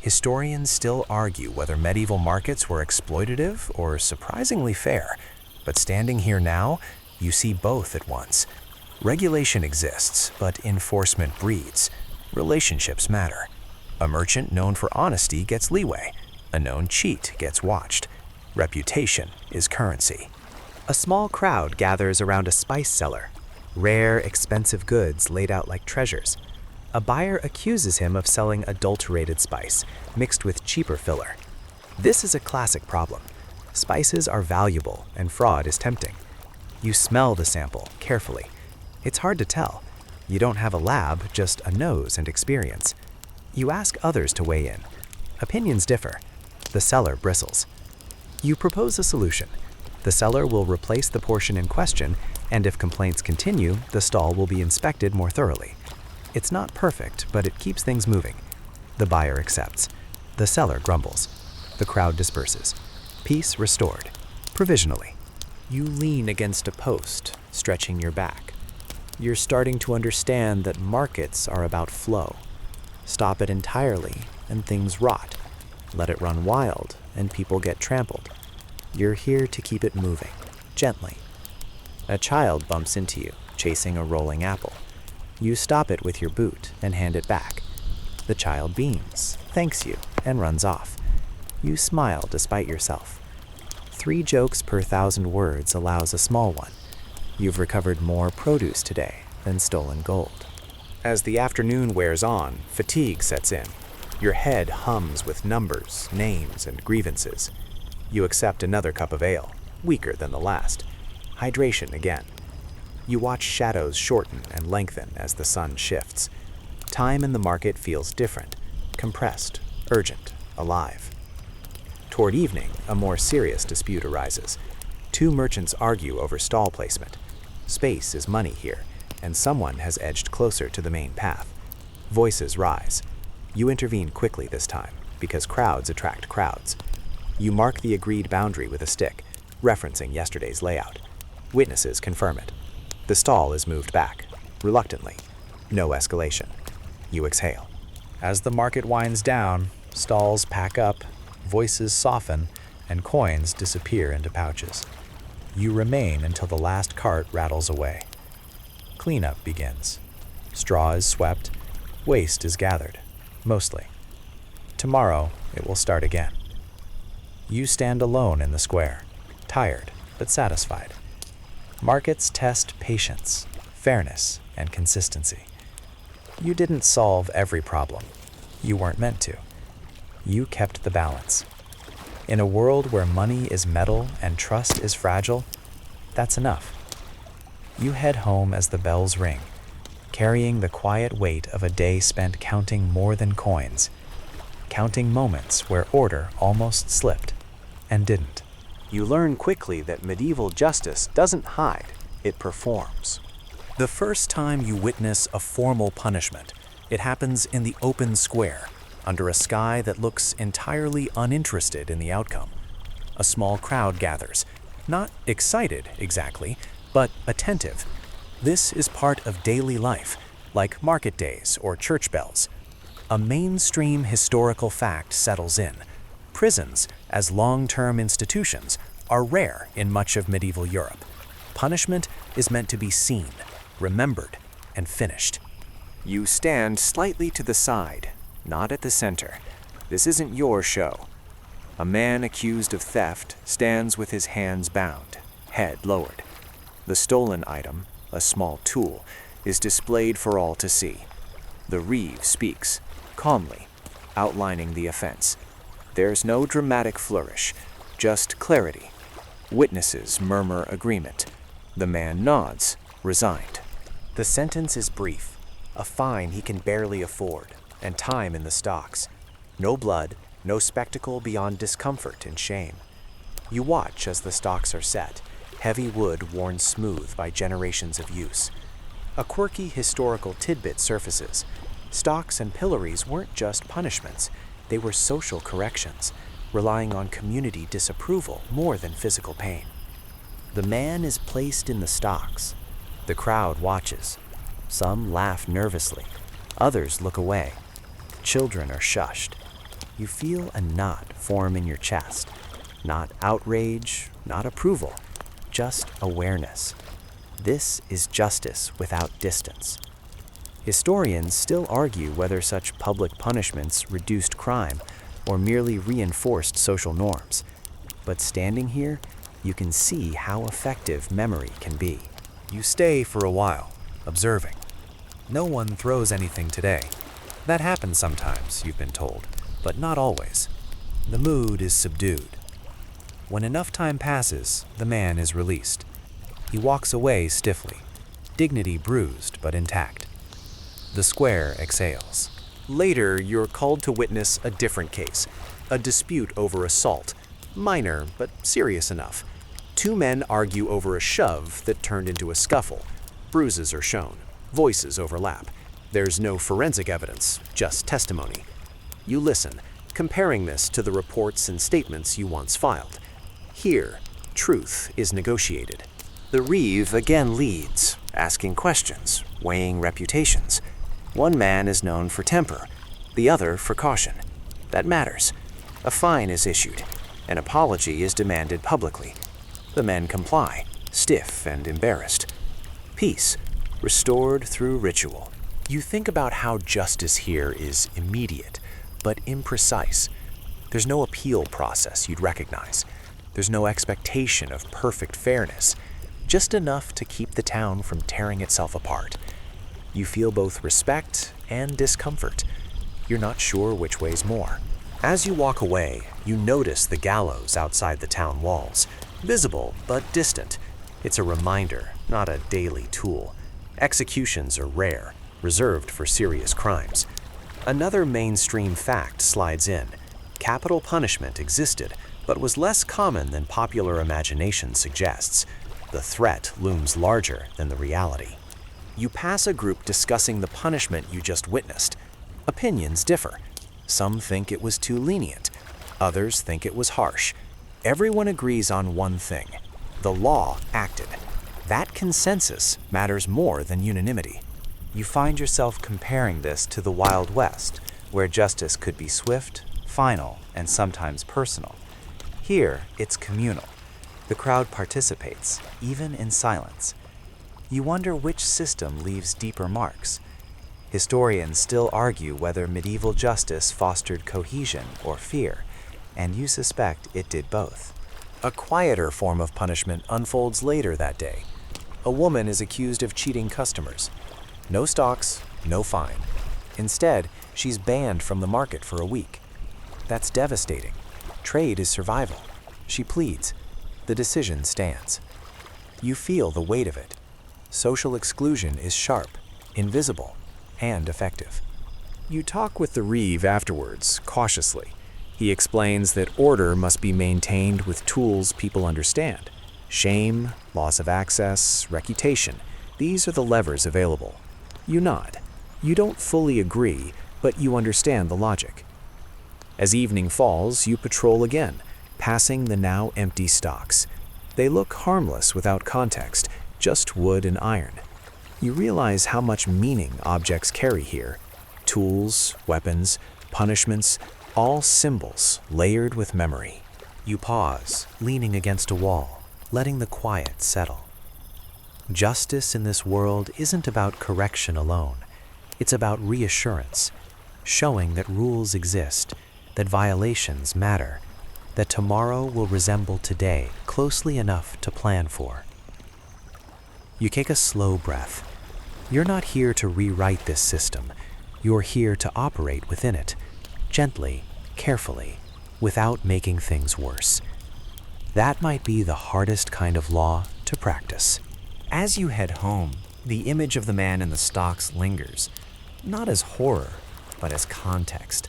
Historians still argue whether medieval markets were exploitative or surprisingly fair, but standing here now, you see both at once. Regulation exists, but enforcement breeds. Relationships matter. A merchant known for honesty gets leeway. A known cheat gets watched. Reputation is currency. A small crowd gathers around a spice cellar. Rare, expensive goods laid out like treasures. A buyer accuses him of selling adulterated spice, mixed with cheaper filler. This is a classic problem. Spices are valuable, and fraud is tempting. You smell the sample carefully. It's hard to tell. You don't have a lab, just a nose and experience. You ask others to weigh in. Opinions differ. The seller bristles. You propose a solution. The seller will replace the portion in question, and if complaints continue, the stall will be inspected more thoroughly. It's not perfect, but it keeps things moving. The buyer accepts. The seller grumbles. The crowd disperses. Peace restored. Provisionally. You lean against a post, stretching your back. You're starting to understand that markets are about flow. Stop it entirely, and things rot. Let it run wild, and people get trampled. You're here to keep it moving, gently. A child bumps into you, chasing a rolling apple. You stop it with your boot and hand it back. The child beams, thanks you, and runs off. You smile despite yourself. 3 jokes per 1,000 words allows a small one. You've recovered more produce today than stolen gold. As the afternoon wears on, fatigue sets in. Your head hums with numbers, names, and grievances. You accept another cup of ale, weaker than the last. Hydration again. You watch shadows shorten and lengthen as the sun shifts. Time in the market feels different, compressed, urgent, alive. Toward evening, a more serious dispute arises. 2 merchants argue over stall placement. Space is money here, and someone has edged closer to the main path. Voices rise. You intervene quickly this time, because crowds attract crowds. You mark the agreed boundary with a stick, referencing yesterday's layout. Witnesses confirm it. The stall is moved back, reluctantly. No escalation. You exhale. As the market winds down, stalls pack up, voices soften, and coins disappear into pouches. You remain until the last cart rattles away. Cleanup begins. Straw is swept, waste is gathered, mostly. Tomorrow, it will start again. You stand alone in the square, tired but satisfied. Markets test patience, fairness, and consistency. You didn't solve every problem. You weren't meant to. You kept the balance. In a world where money is metal and trust is fragile, that's enough. You head home as the bells ring, carrying the quiet weight of a day spent counting more than coins, counting moments where order almost slipped and didn't. You learn quickly that medieval justice doesn't hide, it performs. The first time you witness a formal punishment, it happens in the open square, under a sky that looks entirely uninterested in the outcome. A small crowd gathers, not excited exactly, but attentive. This is part of daily life, like market days or church bells. A mainstream historical fact settles in. Prisons, as long-term institutions, are rare in much of medieval Europe. Punishment is meant to be seen, remembered, and finished. You stand slightly to the side, not at the center. This isn't your show. A man accused of theft stands with his hands bound, head lowered. The stolen item, a small tool, is displayed for all to see. The reeve speaks, calmly, outlining the offense. There's no dramatic flourish, just clarity. Witnesses murmur agreement. The man nods, resigned. The sentence is brief, a fine he can barely afford, and time in the stocks. No blood, no spectacle beyond discomfort and shame. You watch as the stocks are set, heavy wood worn smooth by generations of use. A quirky historical tidbit surfaces. Stocks and pillories weren't just punishments, they were social corrections, relying on community disapproval more than physical pain. The man is placed in the stocks. The crowd watches. Some laugh nervously. Others look away. Children are shushed. You feel a knot form in your chest. Not outrage, not approval, just awareness. This is justice without distance. Historians still argue whether such public punishments reduced crime or merely reinforced social norms. But standing here, you can see how effective memory can be. You stay for a while, observing. No one throws anything today. That happens sometimes, you've been told, but not always. The mood is subdued. When enough time passes, the man is released. He walks away stiffly, dignity bruised but intact. The square exhales. Later, you're called to witness a different case, a dispute over assault, minor but serious enough. 2 men argue over a shove that turned into a scuffle. Bruises are shown, voices overlap. There's no forensic evidence, just testimony. You listen, comparing this to the reports and statements you once filed. Here, truth is negotiated. The reeve again leads, asking questions, weighing reputations. One man is known for temper, the other for caution. That matters. A fine is issued. An apology is demanded publicly. The men comply, stiff and embarrassed. Peace, restored through ritual. You think about how justice here is immediate, but imprecise. There's no appeal process you'd recognize. There's no expectation of perfect fairness, just enough to keep the town from tearing itself apart. You feel both respect and discomfort. You're not sure which way's more. As you walk away, you notice the gallows outside the town walls, visible but distant. It's a reminder, not a daily tool. Executions are rare, reserved for serious crimes. Another mainstream fact slides in. Capital punishment existed, but was less common than popular imagination suggests. The threat looms larger than the reality. You pass a group discussing the punishment you just witnessed. Opinions differ. Some think it was too lenient. Others think it was harsh. Everyone agrees on one thing. The law acted. That consensus matters more than unanimity. You find yourself comparing this to the Wild West, where justice could be swift, final, and sometimes personal. Here, it's communal. The crowd participates, even in silence. You wonder which system leaves deeper marks. Historians still argue whether medieval justice fostered cohesion or fear, and you suspect it did both. A quieter form of punishment unfolds later that day. A woman is accused of cheating customers. No stocks, no fine. Instead, she's banned from the market for a week. That's devastating. Trade is survival. She pleads. The decision stands. You feel the weight of it. Social exclusion is sharp, invisible, and effective. You talk with the reeve afterwards, cautiously. He explains that order must be maintained with tools people understand. Shame, loss of access, reputation. These are the levers available. You nod. You don't fully agree, but you understand the logic. As evening falls, you patrol again, passing the now empty stocks. They look harmless without context, just wood and iron. You realize how much meaning objects carry here. Tools, weapons, punishments, all symbols layered with memory. You pause, leaning against a wall, letting the quiet settle. Justice in this world isn't about correction alone. It's about reassurance, showing that rules exist, that violations matter, that tomorrow will resemble today closely enough to plan for. You take a slow breath. You're not here to rewrite this system. You're here to operate within it, gently, carefully, without making things worse. That might be the hardest kind of law to practice. As you head home, the image of the man in the stocks lingers, not as horror, but as context.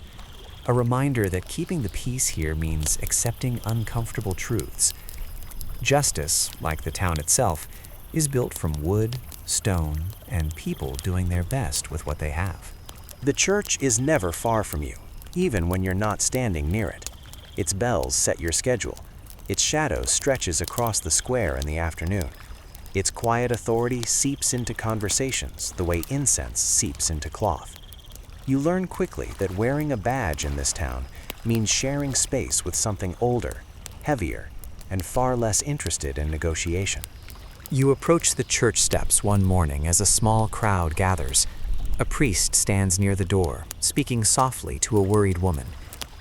A reminder that keeping the peace here means accepting uncomfortable truths. Justice, like the town itself, is built from wood, stone, and people doing their best with what they have. The church is never far from you, even when you're not standing near it. Its bells set your schedule. Its shadow stretches across the square in the afternoon. Its quiet authority seeps into conversations the way incense seeps into cloth. You learn quickly that wearing a badge in this town means sharing space with something older, heavier, and far less interested in negotiation. You approach the church steps one morning as a small crowd gathers. A priest stands near the door, speaking softly to a worried woman.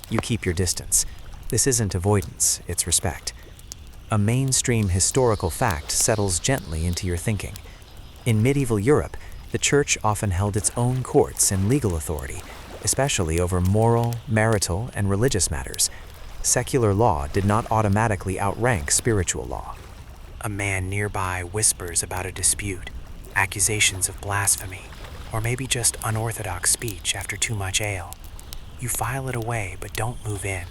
You keep your distance. This isn't avoidance, it's respect. A mainstream historical fact settles gently into your thinking. In medieval Europe, the church often held its own courts and legal authority, especially over moral, marital, and religious matters. Secular law did not automatically outrank spiritual law. A man nearby whispers about a dispute, accusations of blasphemy, or maybe just unorthodox speech after too much ale. You file it away but don't move in.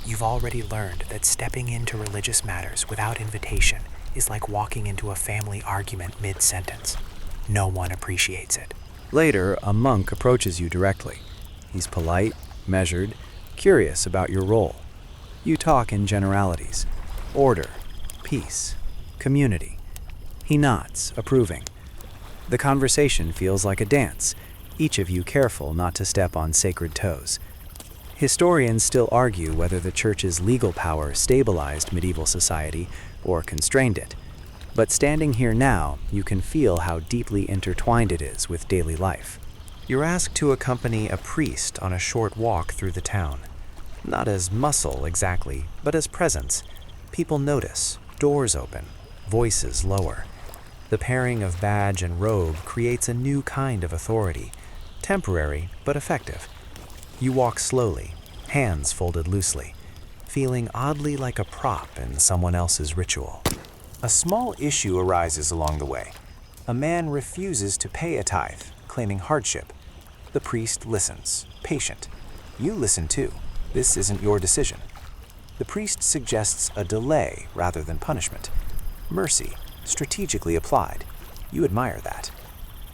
You've already learned that stepping into religious matters without invitation is like walking into a family argument mid-sentence. No one appreciates it. Later, a monk approaches you directly. He's polite, measured, curious about your role. You talk in generalities: order, peace, community. He nods, approving. The conversation feels like a dance, each of you careful not to step on sacred toes. Historians still argue whether the church's legal power stabilized medieval society or constrained it. But standing here now, you can feel how deeply intertwined it is with daily life. You're asked to accompany a priest on a short walk through the town. Not as muscle exactly, but as presence. People notice, doors open, voices lower. The pairing of badge and robe creates a new kind of authority, temporary but effective. You walk slowly, hands folded loosely, feeling oddly like a prop in someone else's ritual. A small issue arises along the way. A man refuses to pay a tithe, claiming hardship. The priest listens, patient. You listen too. This isn't your decision. The priest suggests a delay rather than punishment. Mercy, strategically applied. You admire that.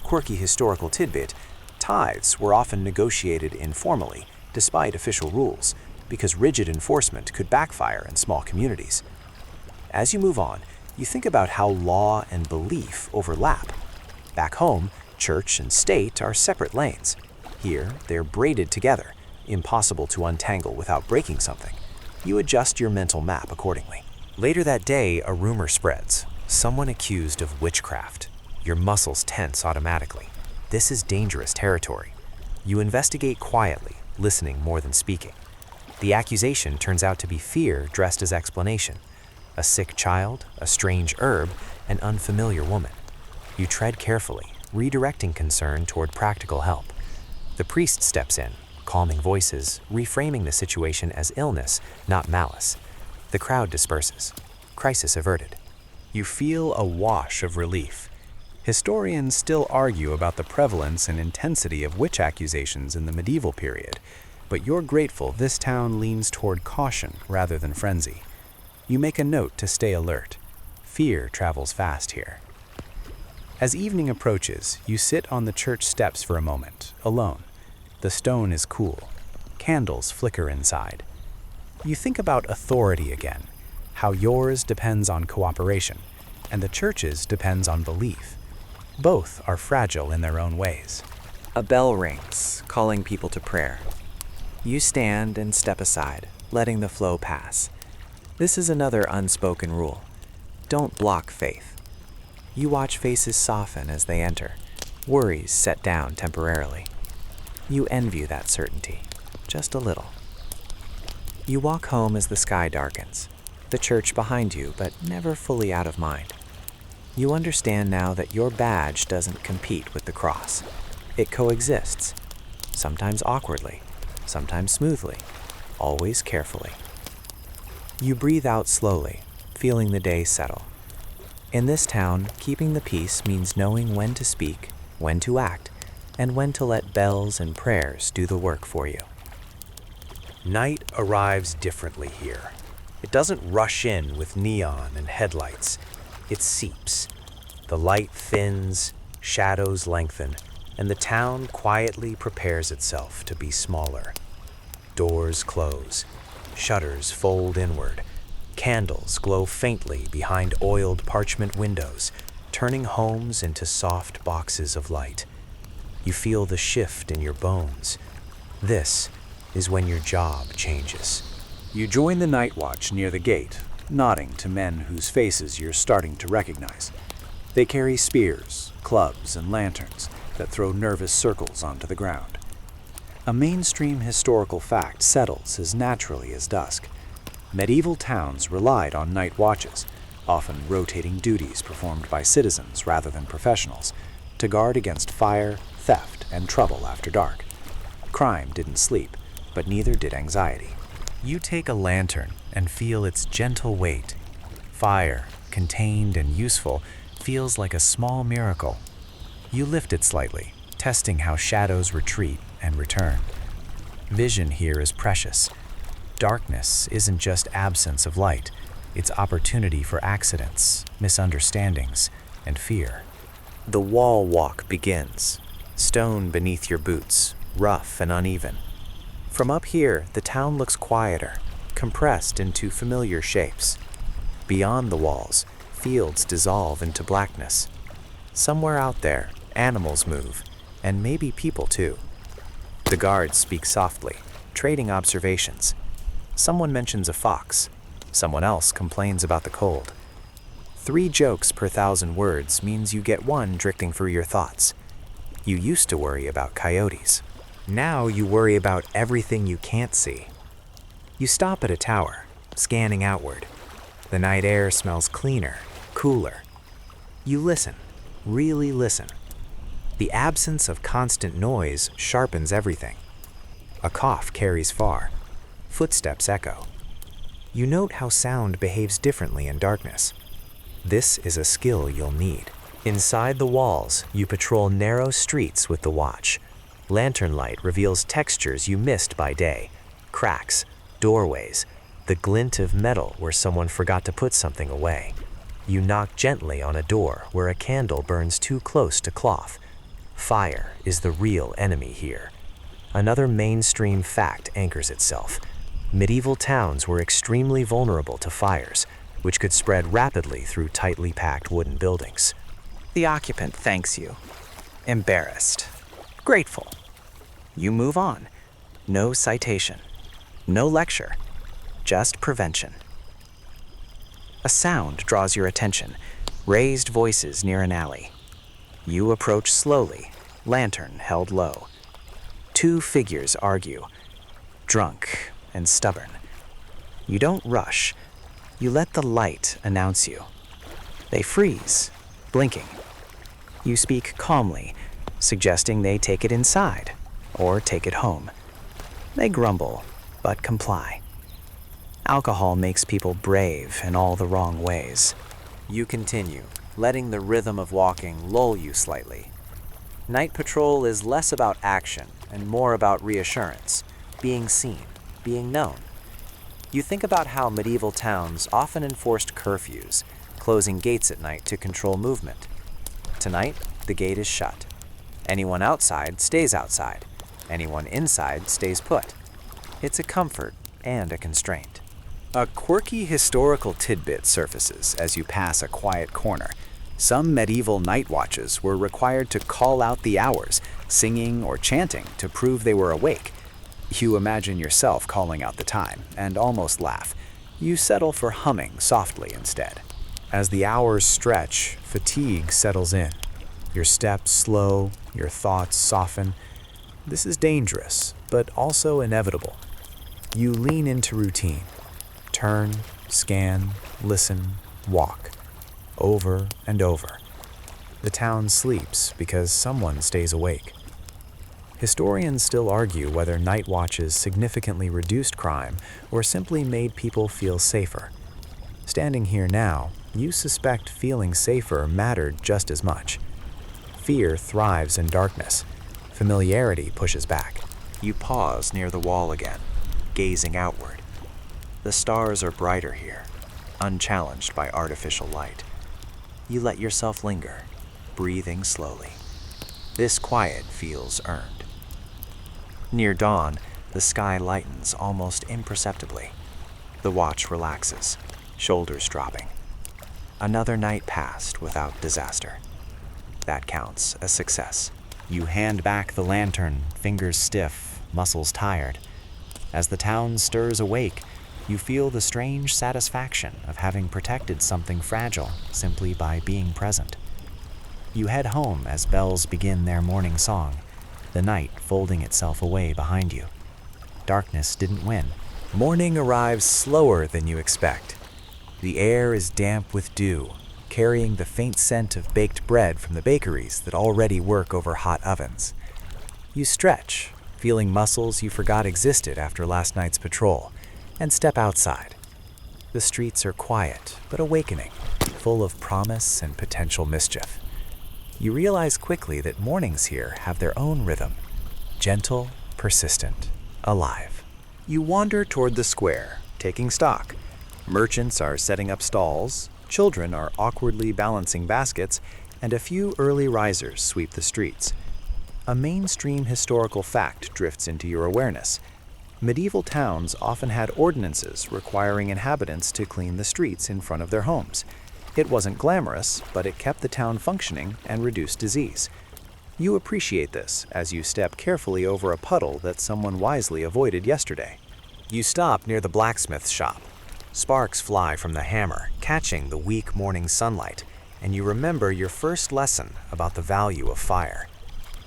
Quirky historical tidbit: tithes were often negotiated informally, despite official rules, because rigid enforcement could backfire in small communities. As you move on, you think about how law and belief overlap. Back home, church and state are separate lanes. Here, they're braided together, impossible to untangle without breaking something. You adjust your mental map accordingly. Later that day, a rumor spreads. Someone accused of witchcraft. Your muscles tense automatically. This is dangerous territory. You investigate quietly, listening more than speaking. The accusation turns out to be fear dressed as explanation. A sick child, a strange herb, an unfamiliar woman. You tread carefully, redirecting concern toward practical help. The priest steps in, calming voices, reframing the situation as illness, not malice. The crowd disperses. Crisis averted. You feel a wash of relief. Historians still argue about the prevalence and intensity of witch accusations in the medieval period, but you're grateful this town leans toward caution rather than frenzy. You make a note to stay alert. Fear travels fast here. As evening approaches, you sit on the church steps for a moment, alone. The stone is cool. Candles flicker inside. You think about authority again, how yours depends on cooperation, and the church's depends on belief. Both are fragile in their own ways. A bell rings, calling people to prayer. You stand and step aside, letting the flow pass. This is another unspoken rule. Don't block faith. You watch faces soften as they enter, worries set down temporarily. You envy that certainty, just a little. You walk home as the sky darkens, the church behind you, but never fully out of mind. You understand now that your badge doesn't compete with the cross. It coexists, sometimes awkwardly, sometimes smoothly, always carefully. You breathe out slowly, feeling the day settle. In this town, keeping the peace means knowing when to speak, when to act, and when to let bells and prayers do the work for you. Night arrives differently here. It doesn't rush in with neon and headlights. It seeps. The light thins, shadows lengthen, and the town quietly prepares itself to be smaller. Doors close. Shutters fold inward. Candles glow faintly behind oiled parchment windows, turning homes into soft boxes of light. You feel the shift in your bones. This is when your job changes. You join the night watch near the gate, nodding to men whose faces you're starting to recognize. They carry spears, clubs, and lanterns that throw nervous circles onto the ground. A mainstream historical fact settles as naturally as dusk. Medieval towns relied on night watches, often rotating duties performed by citizens rather than professionals, to guard against fire, theft, and trouble after dark. Crime didn't sleep, but neither did anxiety. You take a lantern and feel its gentle weight. Fire, contained and useful, feels like a small miracle. You lift it slightly, testing how shadows retreat and return. Vision here is precious. Darkness isn't just absence of light, it's opportunity for accidents, misunderstandings, and fear. The wall walk begins. Stone beneath your boots, rough and uneven. From up here, the town looks quieter, compressed into familiar shapes. Beyond the walls, fields dissolve into blackness. Somewhere out there, animals move, and maybe people too. The guards speak softly, trading observations. Someone mentions a fox. Someone else complains about the cold. 3 jokes per 1,000 words means you get 1 drifting through your thoughts. You used to worry about coyotes. Now you worry about everything you can't see. You stop at a tower, scanning outward. The night air smells cleaner, cooler. You listen, really listen. The absence of constant noise sharpens everything. A cough carries far. Footsteps echo. You note how sound behaves differently in darkness. This is a skill you'll need. Inside the walls, you patrol narrow streets with the watch. Lantern light reveals textures you missed by day. Cracks, doorways, the glint of metal where someone forgot to put something away. You knock gently on a door where a candle burns too close to cloth. Fire is the real enemy here. Another mainstream fact anchors itself. Medieval towns were extremely vulnerable to fires, which could spread rapidly through tightly packed wooden buildings. The occupant thanks you. Embarrassed. Grateful. You move on. No citation. No lecture. Just prevention. A sound draws your attention. Raised voices near an alley. You approach slowly, lantern held low. 2 figures argue, drunk and stubborn. You don't rush. You let the light announce you. They freeze, blinking. You speak calmly, suggesting they take it inside or take it home. They grumble, but comply. Alcohol makes people brave in all the wrong ways. You continue, letting the rhythm of walking lull you slightly. Night patrol is less about action and more about reassurance, being seen, being known. You think about how medieval towns often enforced curfews, closing gates at night to control movement. Tonight, the gate is shut. Anyone outside stays outside. Anyone inside stays put. It's a comfort and a constraint. A quirky historical tidbit surfaces as you pass a quiet corner. Some medieval night watches were required to call out the hours, singing or chanting to prove they were awake. You imagine yourself calling out the time and almost laugh. You settle for humming softly instead. As the hours stretch, fatigue settles in. Your steps slow, your thoughts soften. This is dangerous, but also inevitable. You lean into routine. Turn, scan, listen, walk. Over and over. The town sleeps because someone stays awake. Historians still argue whether night watches significantly reduced crime or simply made people feel safer. Standing here now, you suspect feeling safer mattered just as much. Fear thrives in darkness. Familiarity pushes back. You pause near the wall again, gazing outward. The stars are brighter here, unchallenged by artificial light. You let yourself linger, breathing slowly. This quiet feels earned. Near dawn, the sky lightens almost imperceptibly. The watch relaxes, shoulders dropping. Another night passed without disaster. That counts as success. You hand back the lantern, fingers stiff, muscles tired. As the town stirs awake, you feel the strange satisfaction of having protected something fragile simply by being present. You head home as bells begin their morning song, the night folding itself away behind you. Darkness didn't win. Morning arrives slower than you expect. The air is damp with dew, carrying the faint scent of baked bread from the bakeries that already work over hot ovens. You stretch, feeling muscles you forgot existed after last night's patrol, and step outside. The streets are quiet but awakening, full of promise and potential mischief. You realize quickly that mornings here have their own rhythm, gentle, persistent, alive. You wander toward the square, taking stock. Merchants are setting up stalls, children are awkwardly balancing baskets, and a few early risers sweep the streets. A mainstream historical fact drifts into your awareness. Medieval towns often had ordinances requiring inhabitants to clean the streets in front of their homes. It wasn't glamorous, but it kept the town functioning and reduced disease. You appreciate this as you step carefully over a puddle that someone wisely avoided yesterday. You stop near the blacksmith's shop. Sparks fly from the hammer, catching the weak morning sunlight, and you remember your first lesson about the value of fire.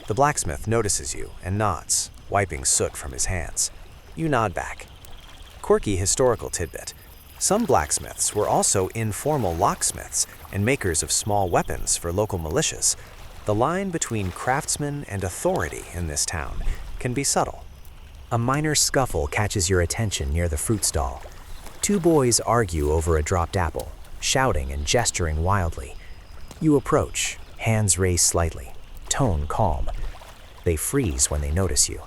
The blacksmith notices you and nods, wiping soot from his hands. You nod back. Quirky historical tidbit. Some blacksmiths were also informal locksmiths and makers of small weapons for local militias. The line between craftsman and authority in this town can be subtle. A minor scuffle catches your attention near the fruit stall. Two boys argue over a dropped apple, shouting and gesturing wildly. You approach, hands raised slightly, tone calm. They freeze when they notice you.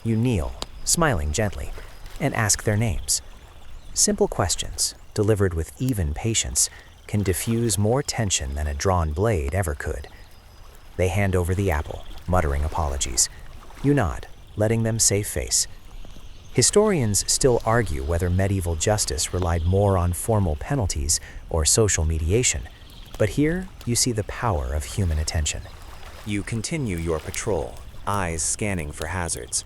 You kneel, smiling gently, and ask their names. Simple questions, delivered with even patience, can diffuse more tension than a drawn blade ever could. They hand over the apple, muttering apologies. You nod, letting them save face. Historians still argue whether medieval justice relied more on formal penalties or social mediation, but here you see the power of human attention. You continue your patrol, eyes scanning for hazards.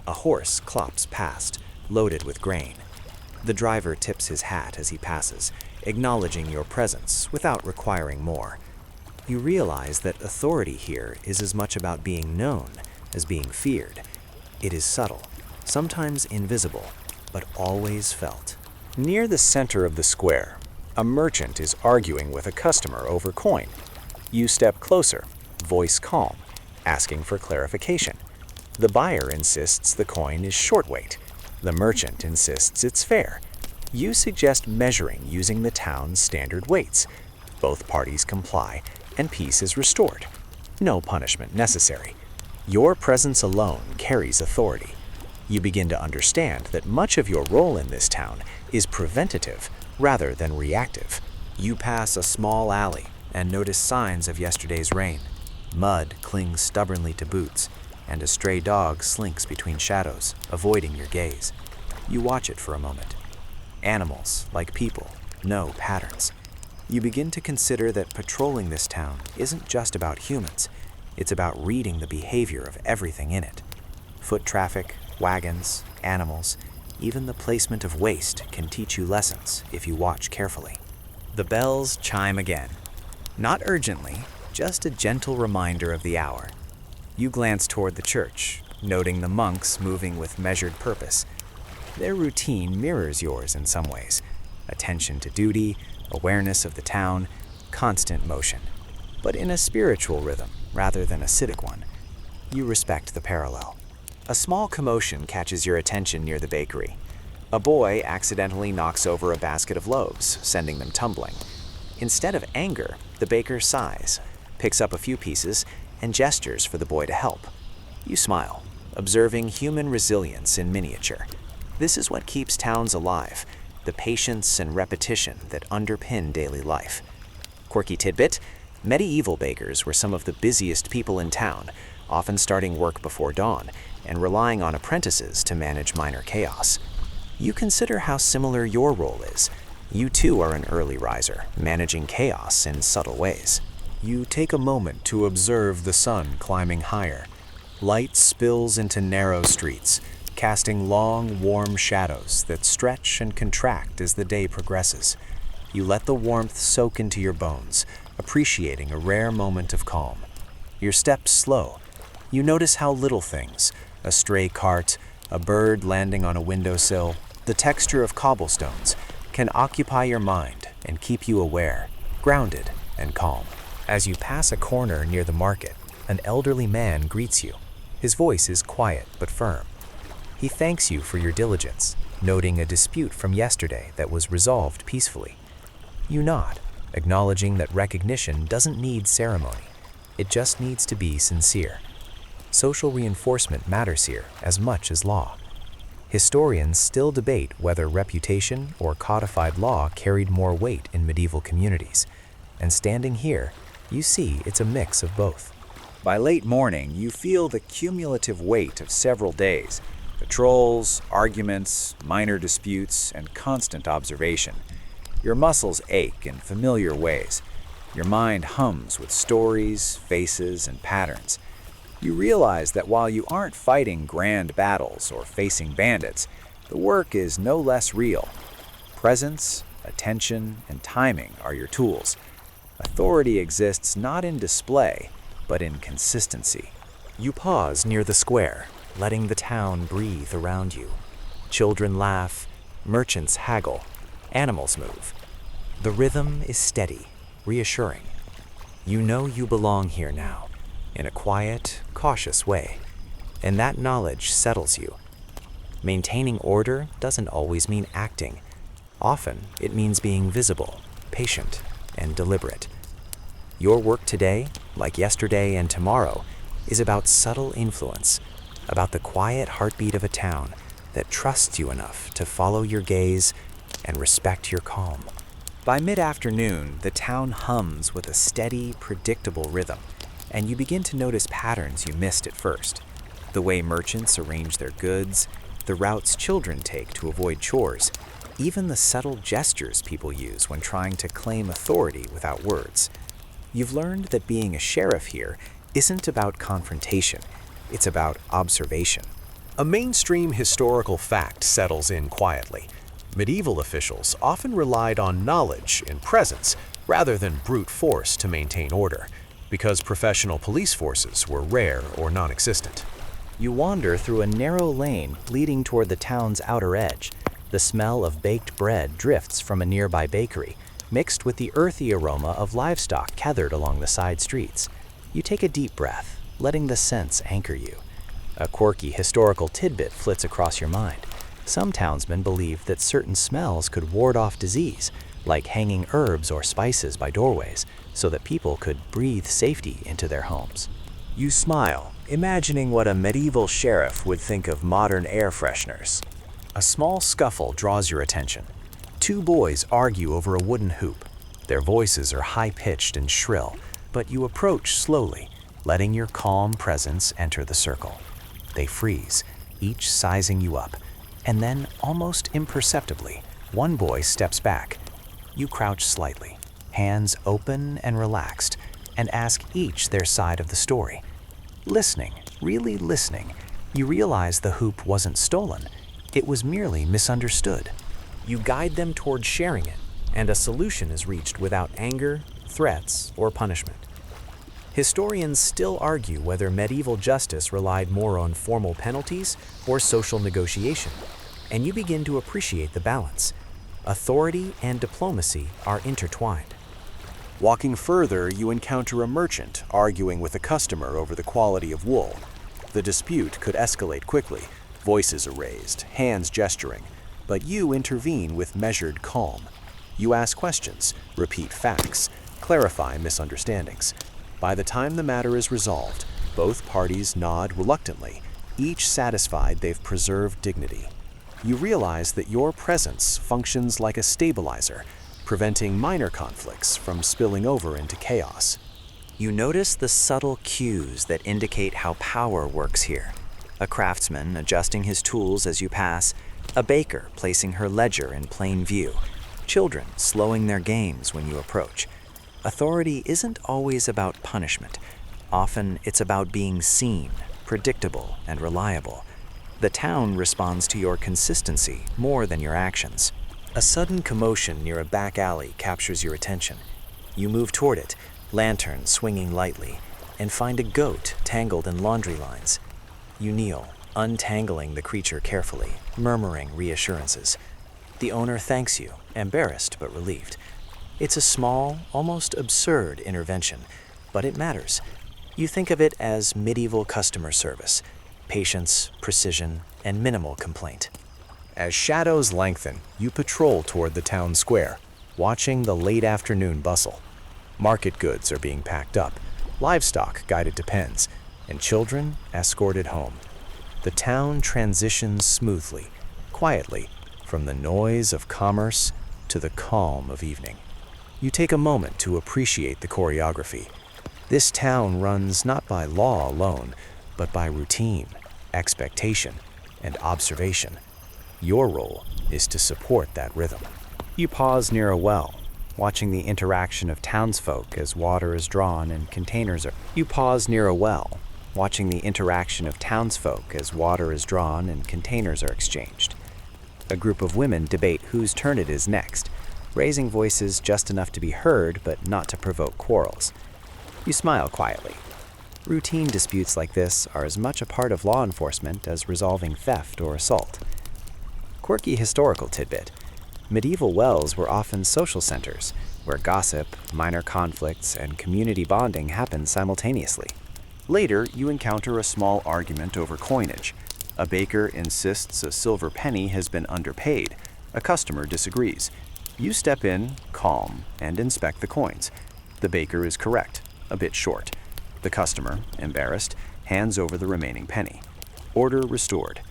A horse clops past, loaded with grain. The driver tips his hat as he passes, acknowledging your presence without requiring more. You realize that authority here is as much about being known as being feared. It is subtle, sometimes invisible, but always felt. Near the center of the square, a merchant is arguing with a customer over coin. You step closer, voice calm, asking for clarification. The buyer insists the coin is short weight. The merchant insists it's fair. You suggest measuring using the town's standard weights. Both parties comply, and peace is restored. No punishment necessary. Your presence alone carries authority. You begin to understand that much of your role in this town is preventative rather than reactive. You pass a small alley and notice signs of yesterday's rain. Mud clings stubbornly to boots, and a stray dog slinks between shadows, avoiding your gaze. You watch it for a moment. Animals, like people, know patterns. You begin to consider that patrolling this town isn't just about humans. It's about reading the behavior of everything in it. Foot traffic, wagons, animals, even the placement of waste can teach you lessons if you watch carefully. The bells chime again. Not urgently, just a gentle reminder of the hour. You glance toward the church, noting the monks moving with measured purpose. Their routine mirrors yours in some ways. Attention to duty, awareness of the town, constant motion, but in a spiritual rhythm rather than a civic one. You respect the parallel. A small commotion catches your attention near the bakery. A boy accidentally knocks over a basket of loaves, sending them tumbling. Instead of anger, the baker sighs, picks up a few pieces, and gestures for the boy to help. You smile, observing human resilience in miniature. This is what keeps towns alive, the patience and repetition that underpin daily life. Quirky tidbit: medieval bakers were some of the busiest people in town, often starting work before dawn and relying on apprentices to manage minor chaos. You consider how similar your role is. You too are an early riser, managing chaos in subtle ways. You take a moment to observe the sun climbing higher. Light spills into narrow streets, casting long, warm shadows that stretch and contract as the day progresses. You let the warmth soak into your bones, appreciating a rare moment of calm. Your steps slow. You notice how little things, a stray cart, a bird landing on a windowsill, the texture of cobblestones, can occupy your mind and keep you aware, grounded, and calm. As you pass a corner near the market, an elderly man greets you. His voice is quiet but firm. He thanks you for your diligence, noting a dispute from yesterday that was resolved peacefully. You nod, acknowledging that recognition doesn't need ceremony. It just needs to be sincere. Social reinforcement matters here as much as law. Historians still debate whether reputation or codified law carried more weight in medieval communities, and standing here, you see it's a mix of both. By late morning, you feel the cumulative weight of several days. Patrols, arguments, minor disputes, and constant observation. Your muscles ache in familiar ways. Your mind hums with stories, faces, and patterns. You realize that while you aren't fighting grand battles or facing bandits, the work is no less real. Presence, attention, and timing are your tools. Authority exists not in display, but in consistency. You pause near the square, letting the town breathe around you. Children laugh, merchants haggle, animals move. The rhythm is steady, reassuring. You know you belong here now, in a quiet, cautious way, and that knowledge settles you. Maintaining order doesn't always mean acting. Often, it means being visible, patient, and deliberate. Your work today, like yesterday and tomorrow, is about subtle influence, about the quiet heartbeat of a town that trusts you enough to follow your gaze and respect your calm. By mid-afternoon, the town hums with a steady, predictable rhythm, and you begin to notice patterns you missed at first. The way merchants arrange their goods, the routes children take to avoid chores, even the subtle gestures people use when trying to claim authority without words. You've learned that being a sheriff here isn't about confrontation, it's about observation. A mainstream historical fact settles in quietly. Medieval officials often relied on knowledge and presence rather than brute force to maintain order, because professional police forces were rare or non-existent. You wander through a narrow lane leading toward the town's outer edge. The smell of baked bread drifts from a nearby bakery, mixed with the earthy aroma of livestock tethered along the side streets. You take a deep breath, letting the scents anchor you. A quirky historical tidbit flits across your mind. Some townsmen believed that certain smells could ward off disease, like hanging herbs or spices by doorways, so that people could breathe safety into their homes. You smile, imagining what a medieval sheriff would think of modern air fresheners. A small scuffle draws your attention. Two boys argue over a wooden hoop. Their voices are high-pitched and shrill, but you approach slowly, letting your calm presence enter the circle. They freeze, each sizing you up, and then, almost imperceptibly, one boy steps back. You crouch slightly, hands open and relaxed, and ask each their side of the story. Listening, really listening, you realize the hoop wasn't stolen. It was merely misunderstood. You guide them toward sharing it, and a solution is reached without anger, threats, or punishment. Historians still argue whether medieval justice relied more on formal penalties or social negotiation, and you begin to appreciate the balance. Authority and diplomacy are intertwined. Walking further, you encounter a merchant arguing with a customer over the quality of wool. The dispute could escalate quickly. Voices are raised, hands gesturing, but you intervene with measured calm. You ask questions, repeat facts, clarify misunderstandings. By the time the matter is resolved, both parties nod reluctantly, each satisfied they've preserved dignity. You realize that your presence functions like a stabilizer, preventing minor conflicts from spilling over into chaos. You notice the subtle cues that indicate how power works here. A craftsman adjusting his tools as you pass, a baker placing her ledger in plain view, children slowing their games when you approach. Authority isn't always about punishment. Often it's about being seen, predictable, and reliable. The town responds to your consistency more than your actions. A sudden commotion near a back alley captures your attention. You move toward it, lantern swinging lightly, and find a goat tangled in laundry lines. You kneel, untangling the creature carefully, murmuring reassurances. The owner thanks you, embarrassed but relieved. It's a small, almost absurd intervention, but it matters. You think of it as medieval customer service, patience, precision, and minimal complaint. As shadows lengthen, you patrol toward the town square, watching the late afternoon bustle. Market goods are being packed up, livestock guided to pens, and children escorted home. The town transitions smoothly, quietly, from the noise of commerce to the calm of evening. You take a moment to appreciate the choreography. This town runs not by law alone, but by routine, expectation, and observation. Your role is to support that rhythm. You pause near a well, watching the interaction of townsfolk as water is drawn and containers are. You pause near a well, watching the interaction of townsfolk as water is drawn and containers are exchanged. A group of women debate whose turn it is next, raising voices just enough to be heard but not to provoke quarrels. You smile quietly. Routine disputes like this are as much a part of law enforcement as resolving theft or assault. Quirky historical tidbit. Medieval wells were often social centers, where gossip, minor conflicts, and community bonding happened simultaneously. Later, you encounter a small argument over coinage. A baker insists a silver penny has been underpaid. A customer disagrees. You step in, calm, and inspect the coins. The baker is correct, a bit short. The customer, embarrassed, hands over the remaining penny. Order restored.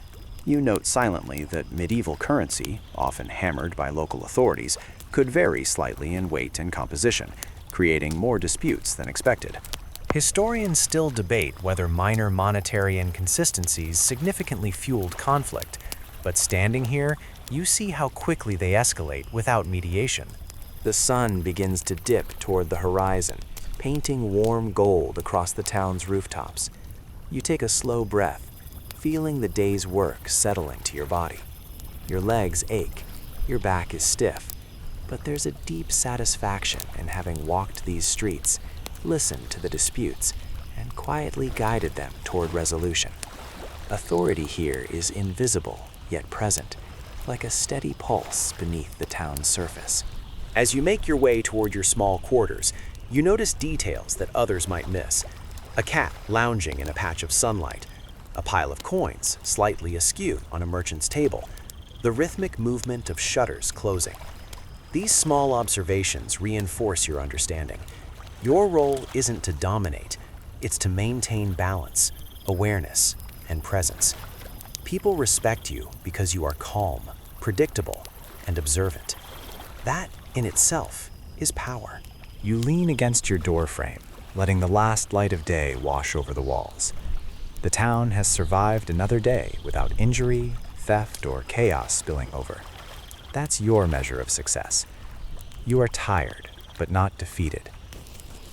You note silently that medieval currency, often hammered by local authorities, could vary slightly in weight and composition, creating more disputes than expected. Historians still debate whether minor monetary inconsistencies significantly fueled conflict, but standing here, you see how quickly they escalate without mediation. The sun begins to dip toward the horizon, painting warm gold across the town's rooftops. You take a slow breath, feeling the day's work settling to your body. Your legs ache, your back is stiff, but there's a deep satisfaction in having walked these streets, listened to the disputes, and quietly guided them toward resolution. Authority here is invisible yet present, like a steady pulse beneath the town's surface. As you make your way toward your small quarters, you notice details that others might miss. A cat lounging in a patch of sunlight, a pile of coins slightly askew on a merchant's table, the rhythmic movement of shutters closing. These small observations reinforce your understanding. Your role isn't to dominate, it's to maintain balance, awareness, and presence. People respect you because you are calm, predictable, and observant. That, in itself, is power. You lean against your doorframe, letting the last light of day wash over the walls. The town has survived another day without injury, theft, or chaos spilling over. That's your measure of success. You are tired, but not defeated.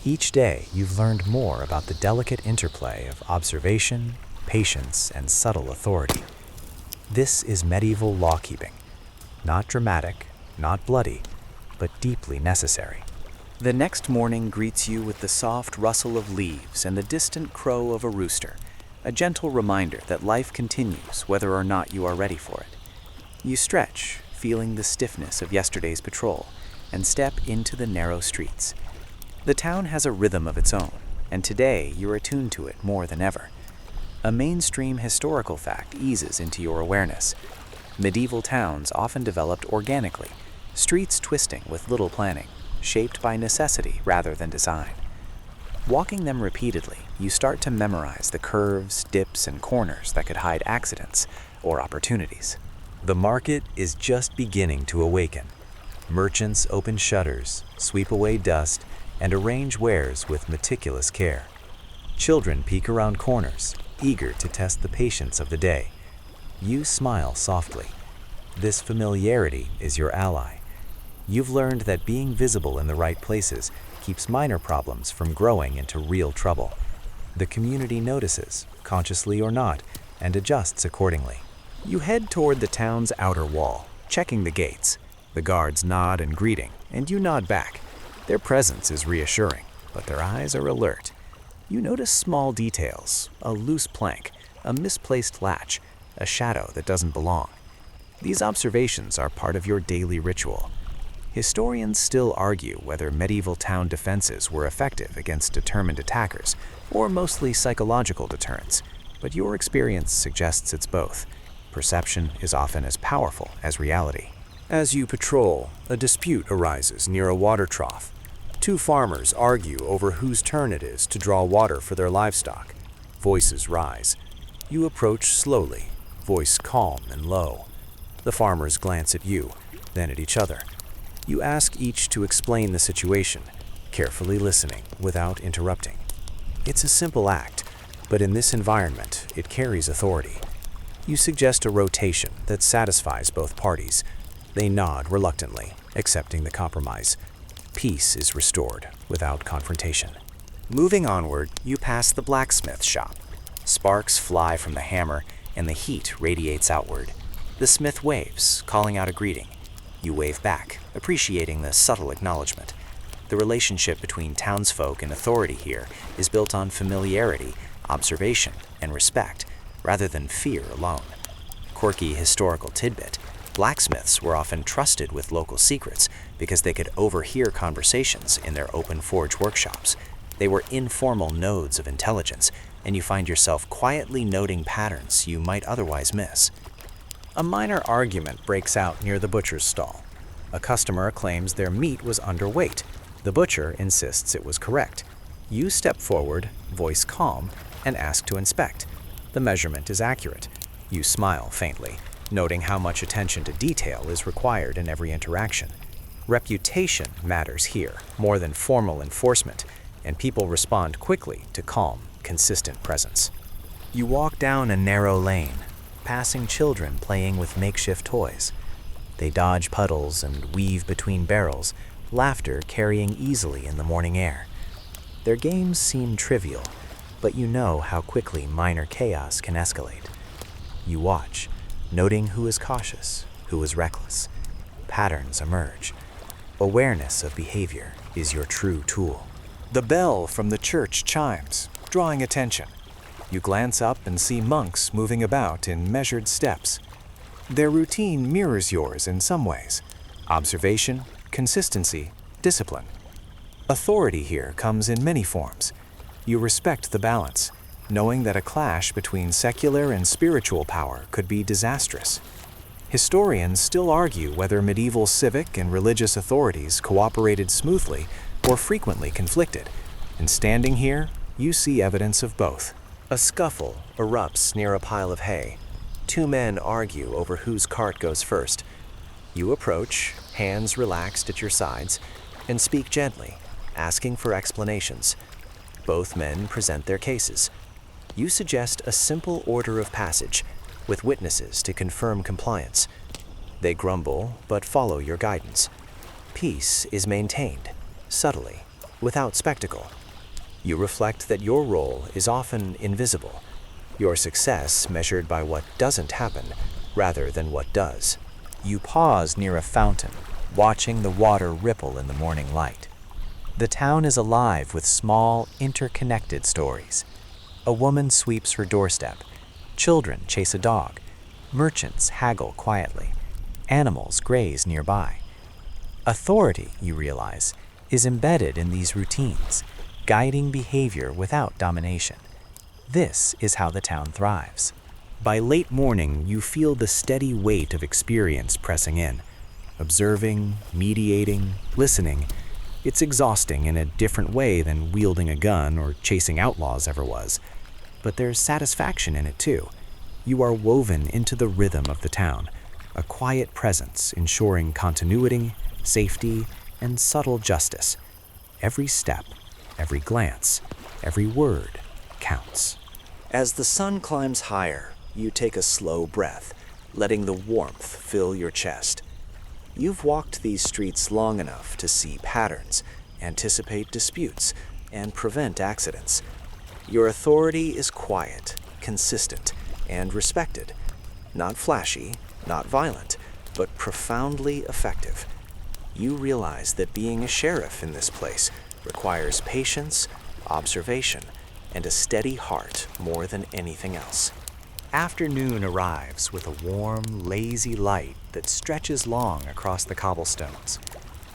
Each day, you've learned more about the delicate interplay of observation, patience, and subtle authority. This is medieval law-keeping. Not dramatic, not bloody, but deeply necessary. The next morning greets you with the soft rustle of leaves and the distant crow of a rooster, a gentle reminder that life continues whether or not you are ready for it. You stretch, feeling the stiffness of yesterday's patrol, and step into the narrow streets. The town has a rhythm of its own, and today you're attuned to it more than ever. A mainstream historical fact eases into your awareness. Medieval towns often developed organically, streets twisting with little planning, shaped by necessity rather than design. Walking them repeatedly, you start to memorize the curves, dips, and corners that could hide accidents or opportunities. The market is just beginning to awaken. Merchants open shutters, sweep away dust, and arrange wares with meticulous care. Children peek around corners, eager to test the patience of the day. You smile softly. This familiarity is your ally. You've learned that being visible in the right places keeps minor problems from growing into real trouble. The community notices, consciously or not, and adjusts accordingly. You head toward the town's outer wall, checking the gates. The guards nod in greeting, and you nod back. Their presence is reassuring, but their eyes are alert. You notice small details, a loose plank, a misplaced latch, a shadow that doesn't belong. These observations are part of your daily ritual. Historians still argue whether medieval town defenses were effective against determined attackers, or mostly psychological deterrents, but your experience suggests it's both. Perception is often as powerful as reality. As you patrol, a dispute arises near a water trough. Two farmers argue over whose turn it is to draw water for their livestock. Voices rise. You approach slowly, voice calm and low. The farmers glance at you, then at each other. You ask each to explain the situation, carefully listening without interrupting. It's a simple act, but in this environment, it carries authority. You suggest a rotation that satisfies both parties. They nod reluctantly, accepting the compromise. Peace is restored without confrontation. Moving onward, you pass the blacksmith shop. Sparks fly from the hammer, and the heat radiates outward. The smith waves, calling out a greeting. You wave back, appreciating the subtle acknowledgement. The relationship between townsfolk and authority here is built on familiarity, observation, and respect, rather than fear alone. Quirky historical tidbit: blacksmiths were often trusted with local secrets because they could overhear conversations in their open forge workshops. They were informal nodes of intelligence, and you find yourself quietly noting patterns you might otherwise miss. A minor argument breaks out near the butcher's stall. A customer claims their meat was underweight. The butcher insists it was correct. You step forward, voice calm, and ask to inspect. The measurement is accurate. You smile faintly, noting how much attention to detail is required in every interaction. Reputation matters here, more than formal enforcement, and people respond quickly to calm, consistent presence. You walk down a narrow lane, passing children playing with makeshift toys. They dodge puddles and weave between barrels, laughter carrying easily in the morning air. Their games seem trivial, but you know how quickly minor chaos can escalate. You watch, noting who is cautious, who is reckless. Patterns emerge. Awareness of behavior is your true tool. The bell from the church chimes, drawing attention. You glance up and see monks moving about in measured steps. Their routine mirrors yours in some ways. Observation, consistency, discipline. Authority here comes in many forms. You respect the balance, knowing that a clash between secular and spiritual power could be disastrous. Historians still argue whether medieval civic and religious authorities cooperated smoothly or frequently conflicted, and standing here, you see evidence of both. A scuffle erupts near a pile of hay. Two men argue over whose cart goes first. You approach, hands relaxed at your sides, and speak gently, asking for explanations. Both men present their cases. You suggest a simple order of passage, with witnesses to confirm compliance. They grumble, but follow your guidance. Peace is maintained, subtly, without spectacle. You reflect that your role is often invisible, your success measured by what doesn't happen rather than what does. You pause near a fountain, watching the water ripple in the morning light. The town is alive with small, interconnected stories. A woman sweeps her doorstep. Children chase a dog. Merchants haggle quietly. Animals graze nearby. Authority, you realize, is embedded in these routines, guiding behavior without domination. This is how the town thrives. By late morning, you feel the steady weight of experience pressing in. Observing, mediating, listening. It's exhausting in a different way than wielding a gun or chasing outlaws ever was. But there's satisfaction in it too. You are woven into the rhythm of the town, a quiet presence ensuring continuity, safety, and subtle justice. Every step, every glance, every word counts. As the sun climbs higher, you take a slow breath, letting the warmth fill your chest. You've walked these streets long enough to see patterns, anticipate disputes, and prevent accidents. Your authority is quiet, consistent, and respected. Not flashy, not violent, but profoundly effective. You realize that being a sheriff in this place requires patience, observation, and a steady heart more than anything else. Afternoon arrives with a warm, lazy light that stretches long across the cobblestones.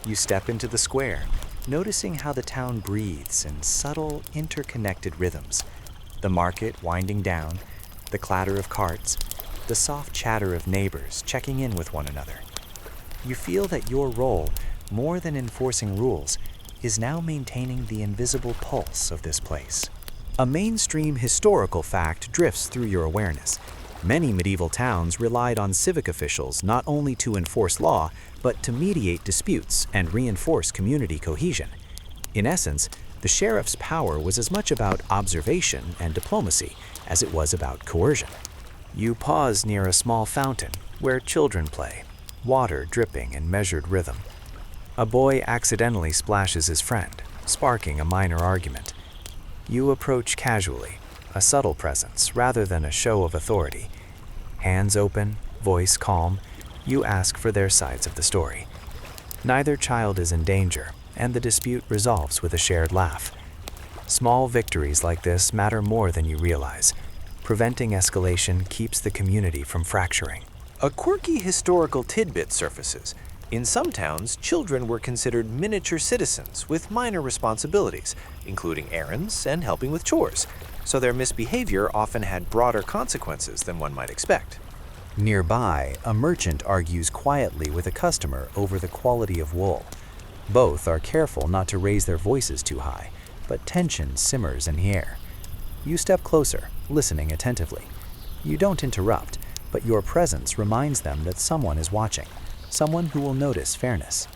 You step into the square, noticing how the town breathes in subtle, interconnected rhythms. The market winding down, the clatter of carts, the soft chatter of neighbors checking in with one another. You feel that your role, more than enforcing rules, is now maintaining the invisible pulse of this place. A mainstream historical fact drifts through your awareness. Many medieval towns relied on civic officials not only to enforce law, but to mediate disputes and reinforce community cohesion. In essence, the sheriff's power was as much about observation and diplomacy as it was about coercion. You pause near a small fountain where children play, water dripping in measured rhythm. A boy accidentally splashes his friend, sparking a minor argument. You approach casually, a subtle presence rather than a show of authority. Hands open, voice calm, you ask for their sides of the story. Neither child is in danger, and the dispute resolves with a shared laugh. Small victories like this matter more than you realize. Preventing escalation keeps the community from fracturing. A quirky historical tidbit surfaces. In some towns, children were considered miniature citizens with minor responsibilities, including errands and helping with chores, so their misbehavior often had broader consequences than one might expect. Nearby, a merchant argues quietly with a customer over the quality of wool. Both are careful not to raise their voices too high, but tension simmers in the air. You step closer, listening attentively. You don't interrupt, but your presence reminds them that someone is watching, someone who will notice fairness.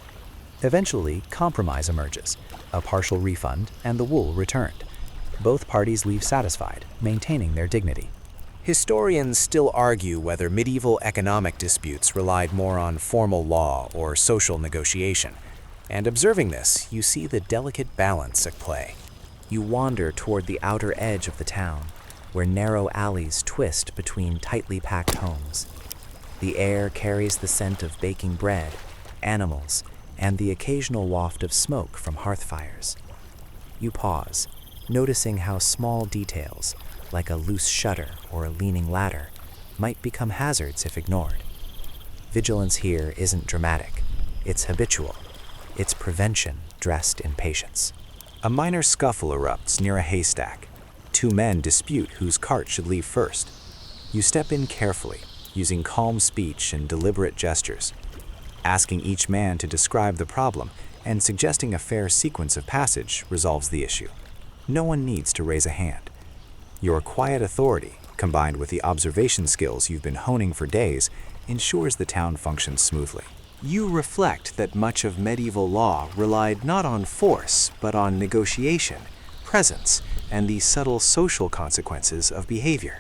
Eventually, compromise emerges, a partial refund and the wool returned. Both parties leave satisfied, maintaining their dignity. Historians still argue whether medieval economic disputes relied more on formal law or social negotiation. And observing this, you see the delicate balance at play. You wander toward the outer edge of the town, where narrow alleys twist between tightly packed homes. The air carries the scent of baking bread, animals, and the occasional waft of smoke from hearth fires. You pause, noticing how small details, like a loose shutter or a leaning ladder, might become hazards if ignored. Vigilance here isn't dramatic, it's habitual. It's prevention dressed in patience. A minor scuffle erupts near a haystack. Two men dispute whose cart should leave first. You step in carefully, using calm speech and deliberate gestures. Asking each man to describe the problem and suggesting a fair sequence of passage resolves the issue. No one needs to raise a hand. Your quiet authority, combined with the observation skills you've been honing for days, ensures the town functions smoothly. You reflect that much of medieval law relied not on force, but on negotiation, presence, and the subtle social consequences of behavior.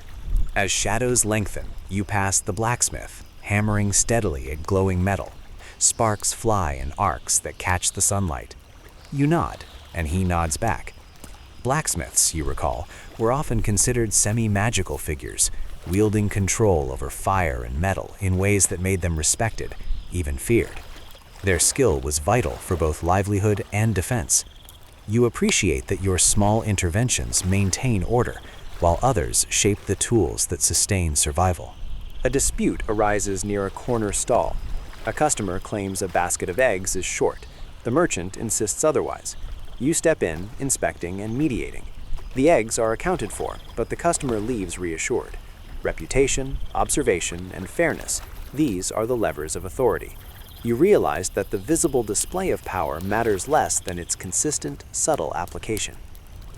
As shadows lengthen, you pass the blacksmith, hammering steadily at glowing metal. Sparks fly in arcs that catch the sunlight. You nod, and he nods back. Blacksmiths, you recall, were often considered semi-magical figures, wielding control over fire and metal in ways that made them respected, even feared. Their skill was vital for both livelihood and defense. You appreciate that your small interventions maintain order, while others shape the tools that sustain survival. A dispute arises near a corner stall. A customer claims a basket of eggs is short. The merchant insists otherwise. You step in, inspecting and mediating. The eggs are accounted for, but the customer leaves reassured. Reputation, observation, and fairness, these are the levers of authority. You realize that the visible display of power matters less than its consistent, subtle application.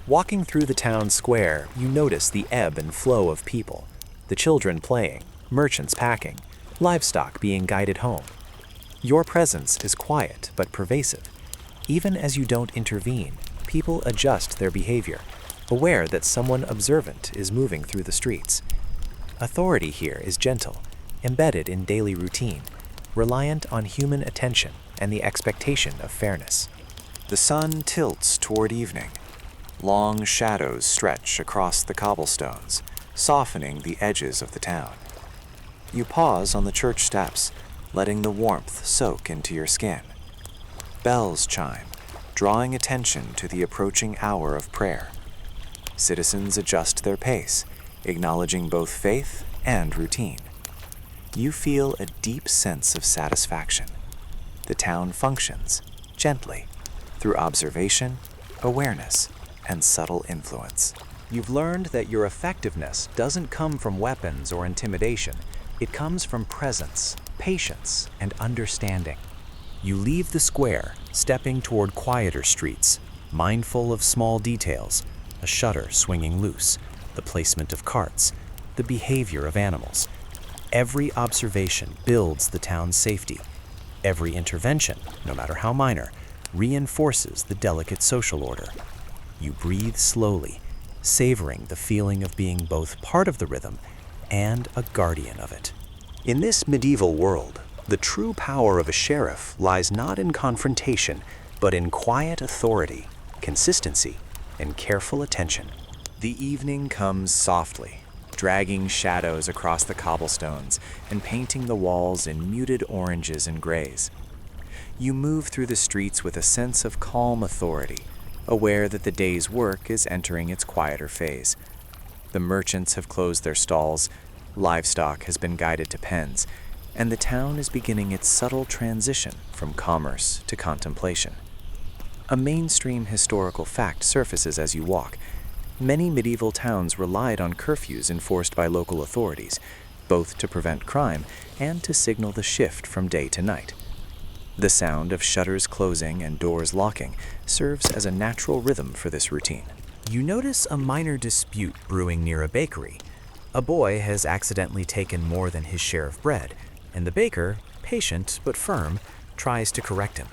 Walking through the town square, you notice the ebb and flow of people. The children playing, merchants packing, livestock being guided home. Your presence is quiet but pervasive. Even as you don't intervene, people adjust their behavior, aware that someone observant is moving through the streets. Authority here is gentle, embedded in daily routine, reliant on human attention and the expectation of fairness. The sun tilts toward evening. Long shadows stretch across the cobblestones, softening the edges of the town. You pause on the church steps, letting the warmth soak into your skin. Bells chime, drawing attention to the approaching hour of prayer. Citizens adjust their pace, acknowledging both faith and routine. You feel a deep sense of satisfaction. The town functions, gently, through observation, awareness, and subtle influence. You've learned that your effectiveness doesn't come from weapons or intimidation. It comes from presence, patience, and understanding. You leave the square, stepping toward quieter streets, mindful of small details, a shutter swinging loose, the placement of carts, the behavior of animals. Every observation builds the town's safety. Every intervention, no matter how minor, reinforces the delicate social order. You breathe slowly, savoring the feeling of being both part of the rhythm and a guardian of it. In this medieval world, the true power of a sheriff lies not in confrontation, but in quiet authority, consistency, and careful attention. The evening comes softly, dragging shadows across the cobblestones and painting the walls in muted oranges and grays. You move through the streets with a sense of calm authority, aware that the day's work is entering its quieter phase. The merchants have closed their stalls, livestock has been guided to pens, and the town is beginning its subtle transition from commerce to contemplation. A mainstream historical fact surfaces as you walk. Many medieval towns relied on curfews enforced by local authorities, both to prevent crime and to signal the shift from day to night. The sound of shutters closing and doors locking serves as a natural rhythm for this routine. You notice a minor dispute brewing near a bakery. A boy has accidentally taken more than his share of bread, and the baker, patient but firm, tries to correct him.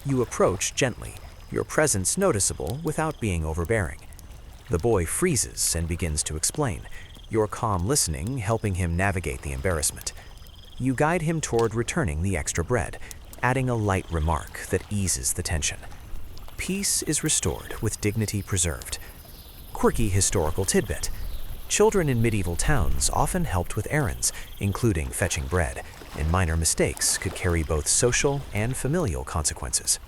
You approach gently, your presence noticeable without being overbearing. The boy freezes and begins to explain, your calm listening helping him navigate the embarrassment. You guide him toward returning the extra bread, adding a light remark that eases the tension. Peace is restored with dignity preserved. Quirky historical tidbit. Children in medieval towns often helped with errands, including fetching bread, and minor mistakes could carry both social and familial consequences.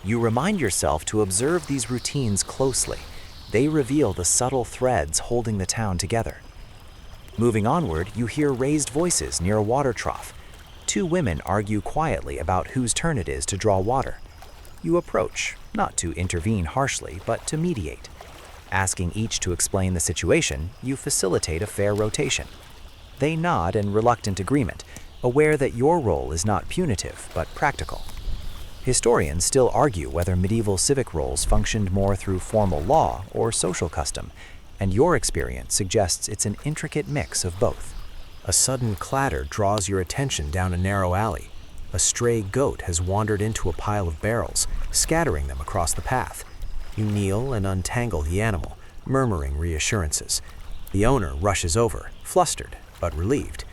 You remind yourself to observe these routines closely. They reveal the subtle threads holding the town together. Moving onward, you hear raised voices near a water trough. Two women argue quietly about whose turn it is to draw water. You approach, not to intervene harshly, but to mediate. Asking each to explain the situation, you facilitate a fair rotation. They nod in reluctant agreement, aware that your role is not punitive, but practical. Historians still argue whether medieval civic roles functioned more through formal law or social custom, and your experience suggests it's an intricate mix of both. A sudden clatter draws your attention down a narrow alley. A stray goat has wandered into a pile of barrels, scattering them across the path. You kneel and untangle the animal, murmuring reassurances. The owner rushes over, flustered but relieved.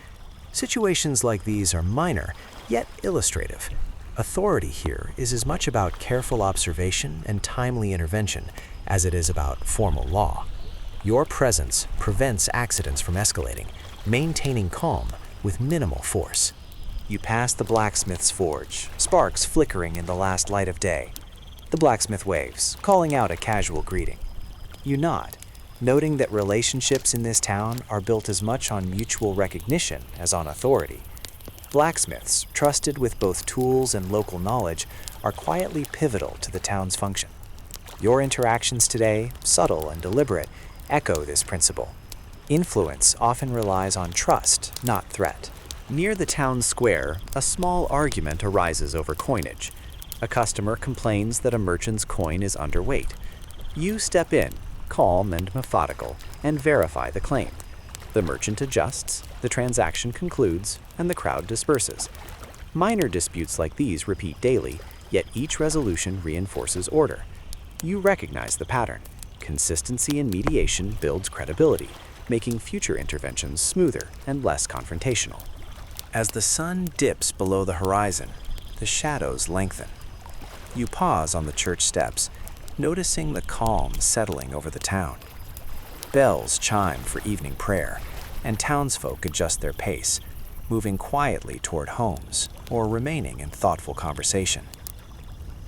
Situations like these are minor, yet illustrative. Authority here is as much about careful observation and timely intervention as it is about formal law. Your presence prevents accidents from escalating, maintaining calm with minimal force. You pass the blacksmith's forge, sparks flickering in the last light of day. The blacksmith waves, calling out a casual greeting. You nod, noting that relationships in this town are built as much on mutual recognition as on authority. Blacksmiths, trusted with both tools and local knowledge, are quietly pivotal to the town's function. Your interactions today, subtle and deliberate, echo this principle. Influence often relies on trust, not threat. Near the town square, a small argument arises over coinage. A customer complains that a merchant's coin is underweight. You step in, calm and methodical, and verify the claim. The merchant adjusts, the transaction concludes, and the crowd disperses. Minor disputes like these repeat daily, yet each resolution reinforces order. You recognize the pattern. Consistency in mediation builds credibility, making future interventions smoother and less confrontational. As the sun dips below the horizon, the shadows lengthen. You pause on the church steps, noticing the calm settling over the town. Bells chime for evening prayer, and townsfolk adjust their pace, moving quietly toward homes or remaining in thoughtful conversation.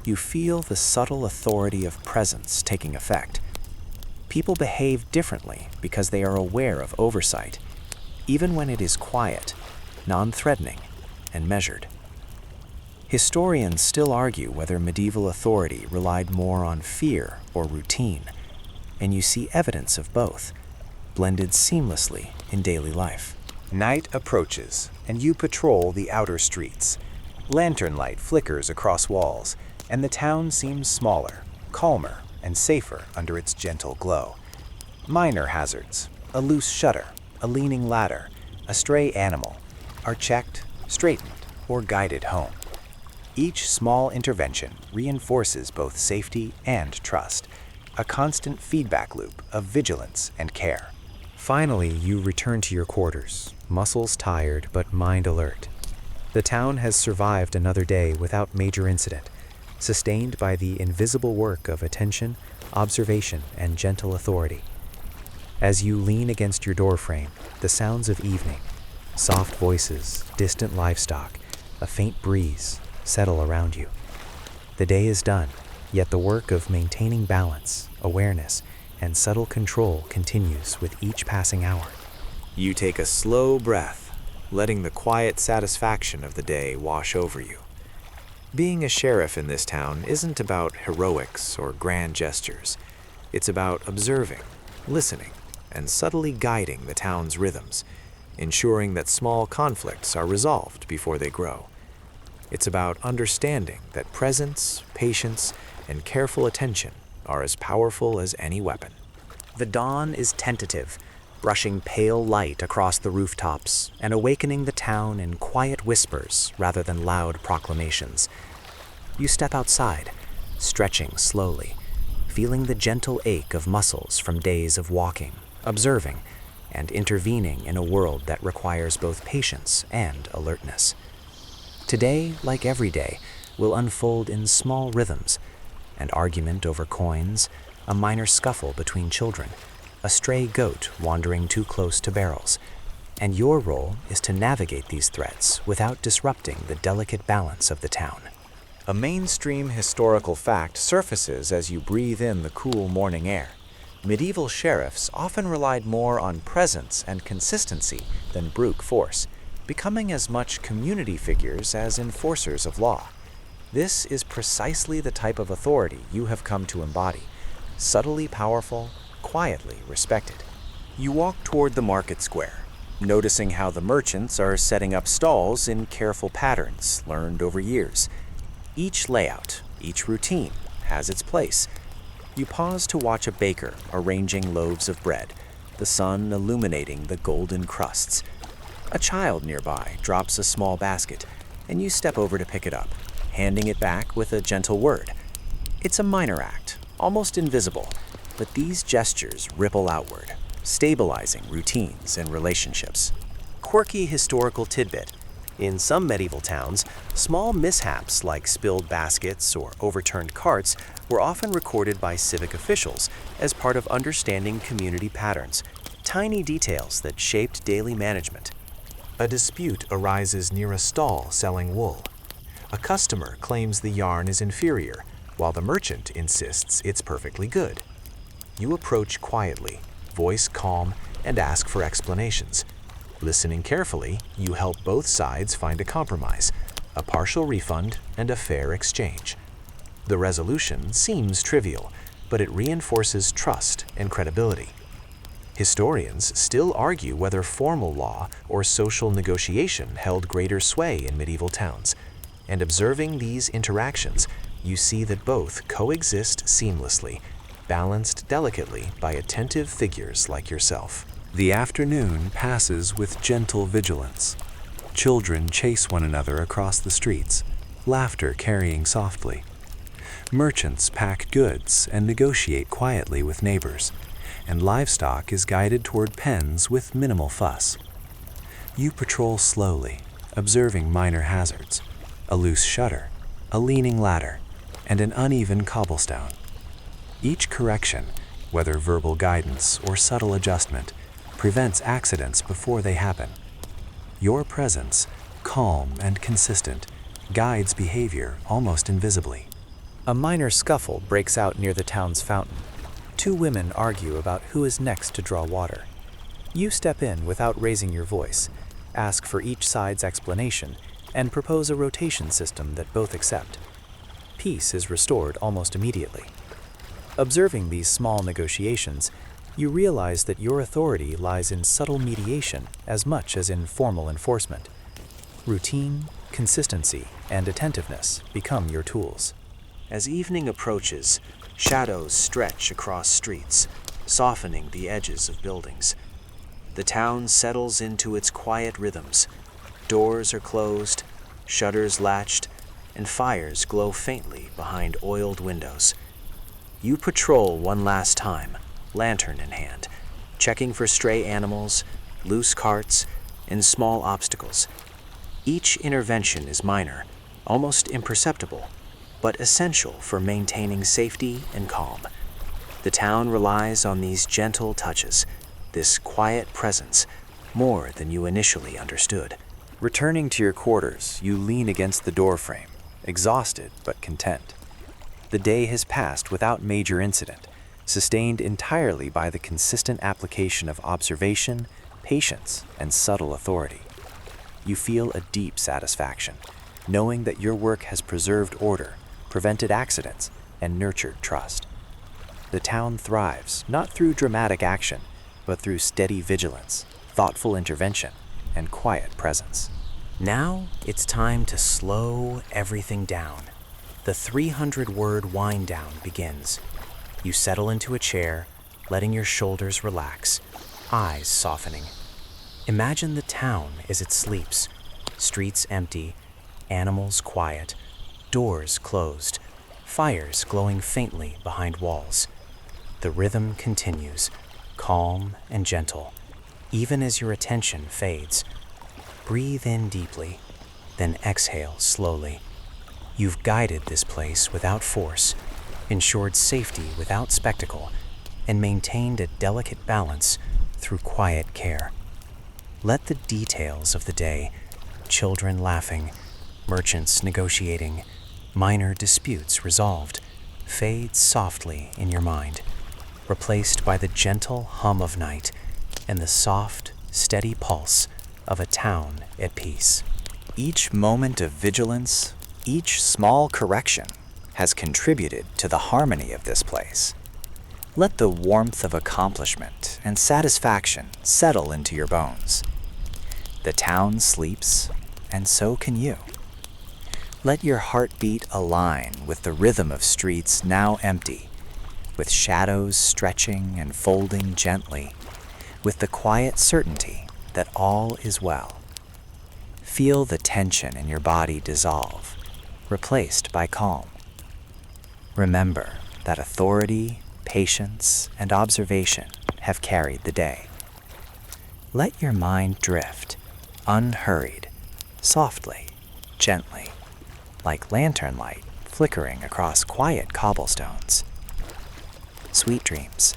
You feel the subtle authority of presence taking effect. People behave differently because they are aware of oversight, even when it is quiet, non-threatening, and measured. Historians still argue whether medieval authority relied more on fear or routine, and you see evidence of both, blended seamlessly in daily life. Night approaches, and you patrol the outer streets. Lantern light flickers across walls, and the town seems smaller, calmer, and safer under its gentle glow. Minor hazards, a loose shutter, a leaning ladder, a stray animal, are checked, straightened, or guided home. Each small intervention reinforces both safety and trust, a constant feedback loop of vigilance and care. Finally, you return to your quarters, muscles tired but mind alert. The town has survived another day without major incident, sustained by the invisible work of attention, observation, and gentle authority. As you lean against your doorframe, the sounds of evening, soft voices, distant livestock, a faint breeze settle around you. The day is done, yet the work of maintaining balance, awareness, and subtle control continues with each passing hour. You take a slow breath, letting the quiet satisfaction of the day wash over you. Being a sheriff in this town isn't about heroics or grand gestures. It's about observing, listening, and subtly guiding the town's rhythms, ensuring that small conflicts are resolved before they grow. It's about understanding that presence, patience, and careful attention are as powerful as any weapon. The dawn is tentative, brushing pale light across the rooftops and awakening the town in quiet whispers rather than loud proclamations. You step outside, stretching slowly, feeling the gentle ache of muscles from days of walking, observing, and intervening in a world that requires both patience and alertness. Today, like every day, will unfold in small rhythms: an argument over coins, a minor scuffle between children, a stray goat wandering too close to barrels. And your role is to navigate these threads without disrupting the delicate balance of the town. A mainstream historical fact surfaces as you breathe in the cool morning air. Medieval sheriffs often relied more on presence and consistency than brute force, becoming as much community figures as enforcers of law. This is precisely the type of authority you have come to embody, subtly powerful, quietly respected. You walk toward the market square, noticing how the merchants are setting up stalls in careful patterns learned over years. Each layout, each routine, has its place. You pause to watch a baker arranging loaves of bread, the sun illuminating the golden crusts. A child nearby drops a small basket, and you step over to pick it up, handing it back with a gentle word. It's a minor act, almost invisible, but these gestures ripple outward, stabilizing routines and relationships. Quirky historical tidbit. In some medieval towns, small mishaps like spilled baskets or overturned carts were often recorded by civic officials as part of understanding community patterns, tiny details that shaped daily management. A dispute arises near a stall selling wool. A customer claims the yarn is inferior, while the merchant insists it's perfectly good. You approach quietly, voice calm, and ask for explanations. Listening carefully, you help both sides find a compromise, a partial refund, and a fair exchange. The resolution seems trivial, but it reinforces trust and credibility. Historians still argue whether formal law or social negotiation held greater sway in medieval towns, and observing these interactions, you see that both coexist seamlessly, balanced delicately by attentive figures like yourself. The afternoon passes with gentle vigilance. Children chase one another across the streets, laughter carrying softly. Merchants pack goods and negotiate quietly with neighbors, and livestock is guided toward pens with minimal fuss. You patrol slowly, observing minor hazards: a loose shutter, a leaning ladder, and an uneven cobblestone. Each correction, whether verbal guidance or subtle adjustment, prevents accidents before they happen. Your presence, calm and consistent, guides behavior almost invisibly. A minor scuffle breaks out near the town's fountain. Two women argue about who is next to draw water. You step in without raising your voice, ask for each side's explanation, and propose a rotation system that both accept. Peace is restored almost immediately. Observing these small negotiations, you realize that your authority lies in subtle mediation as much as in formal enforcement. Routine, consistency, and attentiveness become your tools. As evening approaches, shadows stretch across streets, softening the edges of buildings. The town settles into its quiet rhythms. Doors are closed, shutters latched, and fires glow faintly behind oiled windows. You patrol one last time, lantern in hand, checking for stray animals, loose carts, and small obstacles. Each intervention is minor, almost imperceptible, but essential for maintaining safety and calm. The town relies on these gentle touches, this quiet presence, more than you initially understood. Returning to your quarters, you lean against the doorframe, exhausted but content. The day has passed without major incident, sustained entirely by the consistent application of observation, patience, and subtle authority. You feel a deep satisfaction, knowing that your work has preserved order, prevented accidents, and nurtured trust. The town thrives not through dramatic action, but through steady vigilance, thoughtful intervention, and quiet presence. Now it's time to slow everything down. The 300-word wind down begins. You settle into a chair, letting your shoulders relax, eyes softening. Imagine the town as it sleeps, streets empty, animals quiet, doors closed, fires glowing faintly behind walls. The rhythm continues, calm and gentle, even as your attention fades. Breathe in deeply, then exhale slowly. You've guided this place without force, ensured safety without spectacle, and maintained a delicate balance through quiet care. Let the details of the day, children laughing, merchants negotiating, minor disputes resolved, fade softly in your mind, replaced by the gentle hum of night and the soft, steady pulse of a town at peace. Each moment of vigilance, each small correction, has contributed to the harmony of this place. Let the warmth of accomplishment and satisfaction settle into your bones. The town sleeps, and so can you. Let your heartbeat align with the rhythm of streets now empty, with shadows stretching and folding gently, with the quiet certainty that all is well. Feel the tension in your body dissolve, replaced by calm. Remember that authority, patience, and observation have carried the day. Let your mind drift, unhurried, softly, gently, like lantern light flickering across quiet cobblestones. Sweet dreams.